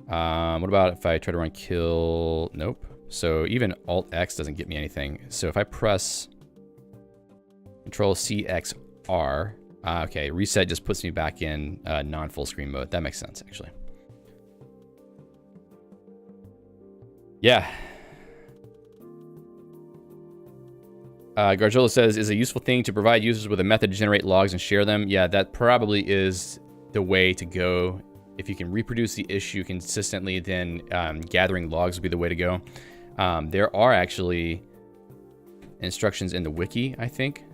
What about if I try to run kill? Nope. So even Alt-X doesn't get me anything. So if I press Control-C-X-R, okay, reset just puts me back in non-full screen mode. That makes sense, actually. Yeah. Garjola says, is a useful thing to provide users with a method to generate logs and share them. Yeah, that probably is the way to go. If you can reproduce the issue consistently, then gathering logs will be the way to go. There are actually instructions in the wiki, I think.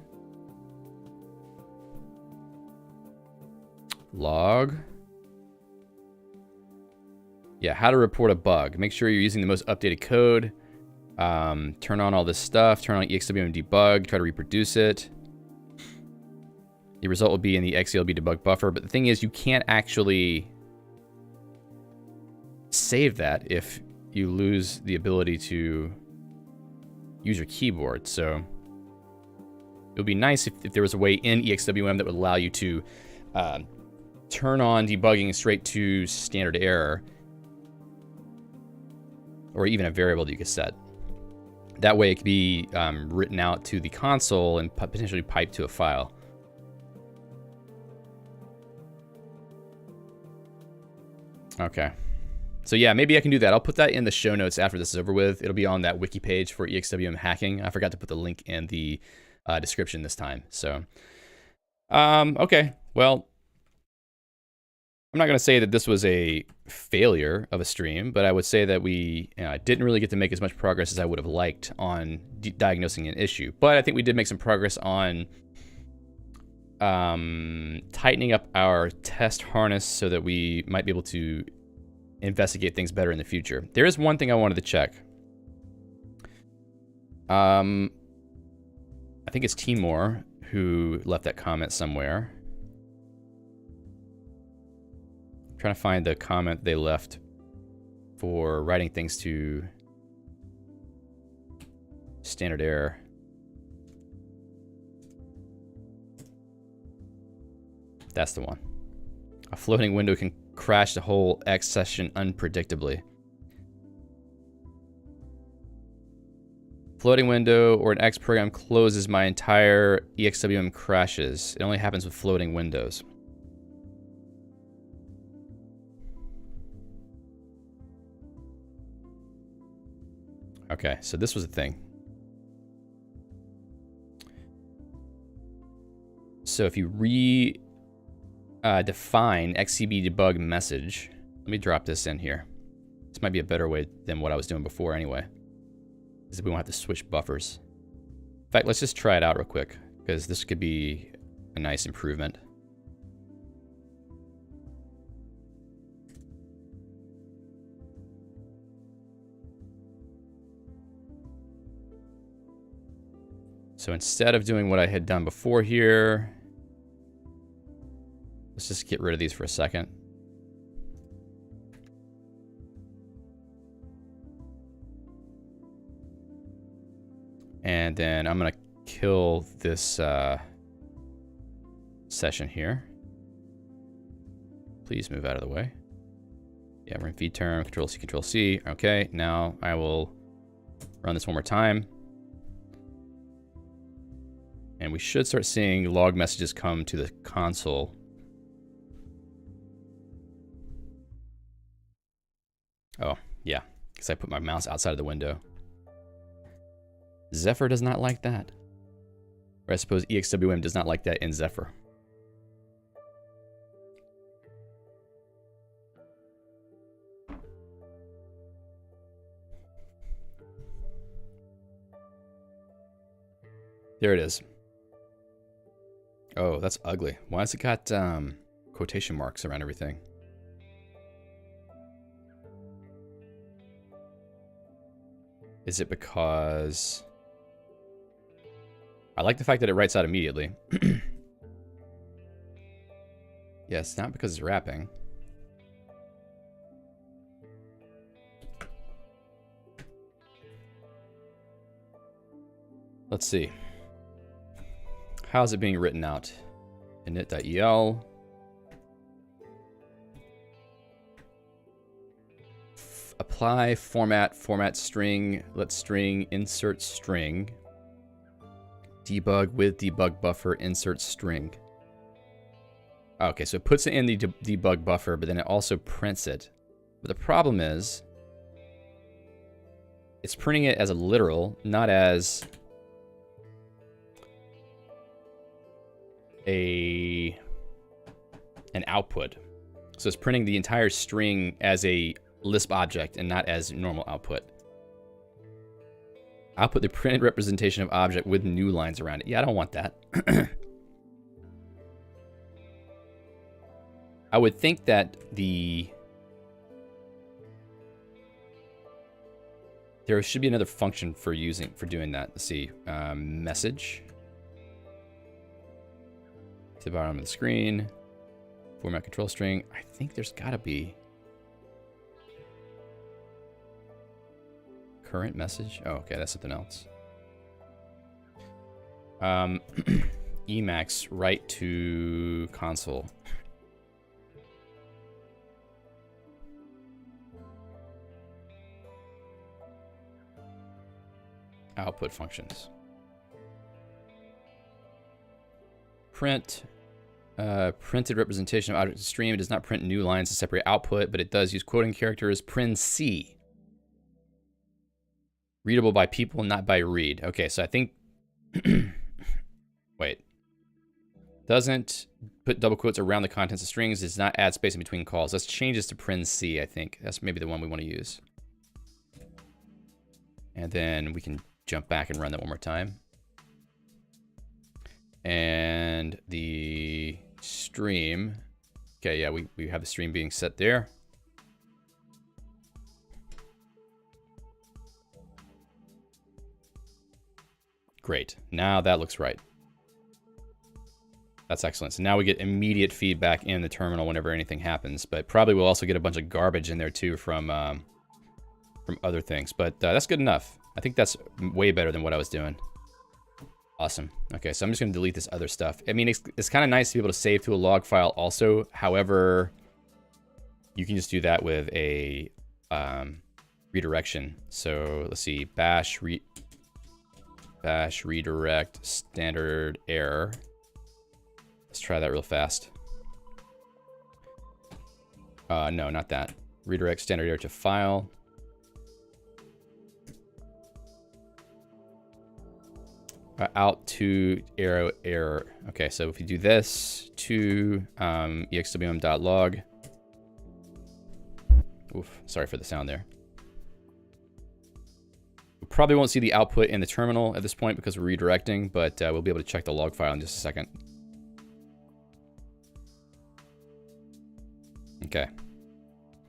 Log. Yeah, how to report a bug. Make sure you're using the most updated code. Turn on all this stuff. Turn on EXWM debug. Try to reproduce it. The result will be in the XELB debug buffer. But the thing is, you can't actually save that if you lose the ability to use your keyboard. So it would be nice if there was a way in EXWM that would allow you to turn on debugging straight to standard error, or even a variable that you could set. That way it could be written out to the console and potentially piped to a file. Okay. So yeah, maybe I can do that. I'll put that in the show notes after this is over with. It'll be on that wiki page for EXWM hacking. I forgot to put the link in the description this time. So, okay. Well, I'm not going to say that this was a failure of a stream, but I would say that we didn't really get to make as much progress as I would have liked on diagnosing an issue. But I think we did make some progress on tightening up our test harness so that we might be able to investigate things better in the future. There is one thing I wanted to check. I think it's Timor who left that comment somewhere. I'm trying to find the comment they left for writing things to standard error. That's the one. A floating window can crash the whole X session unpredictably. Floating window or an X program closes, my entire EXWM crashes. It only happens with floating windows. Okay, so this was a thing. So if you define XCB debug message, let me drop this in here. This might be a better way than what I was doing before anyway, because we won't have to switch buffers. In fact, let's just try it out real quick, because this could be a nice improvement. So instead of doing what I had done before here, let's just get rid of these for a second. And then I'm going to kill this session here. Please move out of the way. Yeah, we're in feed term, Control C, Control C. Okay, now I will run this one more time. And we should start seeing log messages come to the console. Oh, yeah, because I put my mouse outside of the window. Zephyr does not like that. Or I suppose EXWM does not like that in Zephyr. There it is. Oh, that's ugly. Why has it got quotation marks around everything? Is it because... I like the fact that it writes out immediately. Yes, not because it's wrapping. Let's see. How's it being written out? init.el. Apply, format string, let string, insert string. Debug with debug buffer, insert string. Okay, so it puts it in the debug buffer, but then it also prints it. But the problem is, it's printing it as a literal, not as an output. So it's printing the entire string as a Lisp object and not as normal output. Output the printed representation of object with new lines around it. Yeah, I don't want that. I would think that there should be another function for doing that. Let's see, message to the bottom of the screen, format control string. I think there's got to be current message. Oh, okay, that's something else. Emacs write to console. Output functions. Print. Printed representation of object to stream. It does not print new lines to separate output, but it does use quoting characters. Print C. Readable by people, not by read. Okay, so I think... Wait. Doesn't put double quotes around the contents of strings. Does not add space in between calls. Let's change this to print C, I think. That's maybe the one we want to use. And then we can jump back and run that one more time. And the stream. Okay, yeah, we have the stream being set there. Great. Now that looks right. That's excellent. So now we get immediate feedback in the terminal whenever anything happens, but probably we'll also get a bunch of garbage in there too from other things. But that's good enough. I think that's way better than what I was doing. Awesome. Okay, so I'm just going to delete this other stuff. I mean, it's kind of nice to be able to save to a log file also. However, you can just do that with a redirection. So let's see, bash redirect standard error. Let's try that real fast. No, not that. Redirect standard error to file. Out to arrow error. Okay, so if you do this to EXWM.log. Oof, sorry for the sound there. We probably won't see the output in the terminal at this point because we're redirecting, but we'll be able to check the log file in just a second. Okay,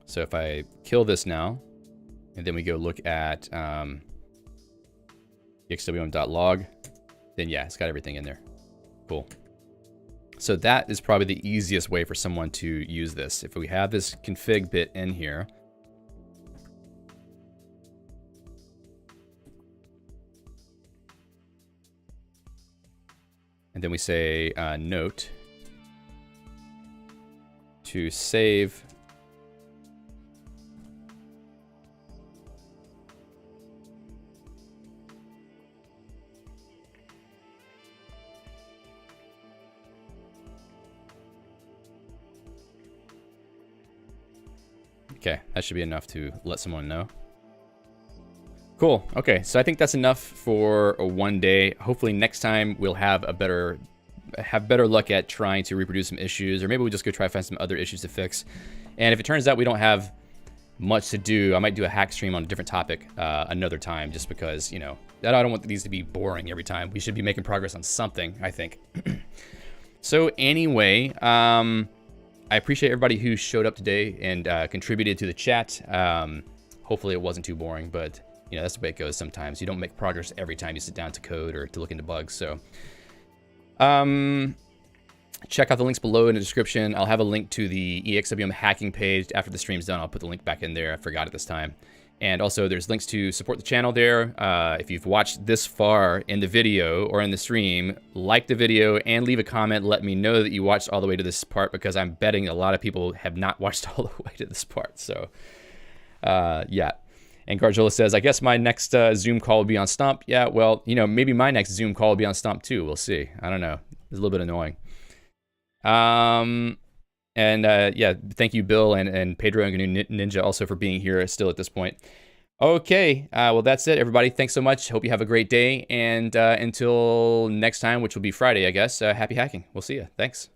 so if I kill this now, and then we go look at EXWM.log, then yeah, it's got everything in there. Cool. So that is probably the easiest way for someone to use this. If we have this config bit in here, and then we say note to save okay, that should be enough to let someone know. Cool. Okay, so I think that's enough for one day. Hopefully next time we'll have a better luck at trying to reproduce some issues, or maybe we'll just go try to find some other issues to fix. And if it turns out we don't have much to do, I might do a hack stream on a different topic another time, just because, you know, I don't want these to be boring every time. We should be making progress on something, I think. So anyway, I appreciate everybody who showed up today and contributed to the chat. Hopefully it wasn't too boring, but you know, that's the way it goes sometimes. You don't make progress every time you sit down to code or to look into bugs. So check out the links below in the description. I'll have a link to the EXWM hacking page. After the stream's done, I'll put the link back in there. I forgot it this time. And also there's links to support the channel there. If you've watched this far in the video or in the stream, like the video and leave a comment. Let me know that you watched all the way to this part, because I'm betting a lot of people have not watched all the way to this part. So yeah. And Garjola says, I guess my next Zoom call will be on Stomp. Yeah, well, you know, maybe my next Zoom call will be on Stomp too. We'll see. I don't know. It's a little bit annoying. Yeah, thank you, Bill and Pedro and GNU Ninja also for being here still at this point. Okay, well, that's it, everybody. Thanks so much. Hope you have a great day. And until next time, which will be Friday, I guess, happy hacking. We'll see you. Thanks.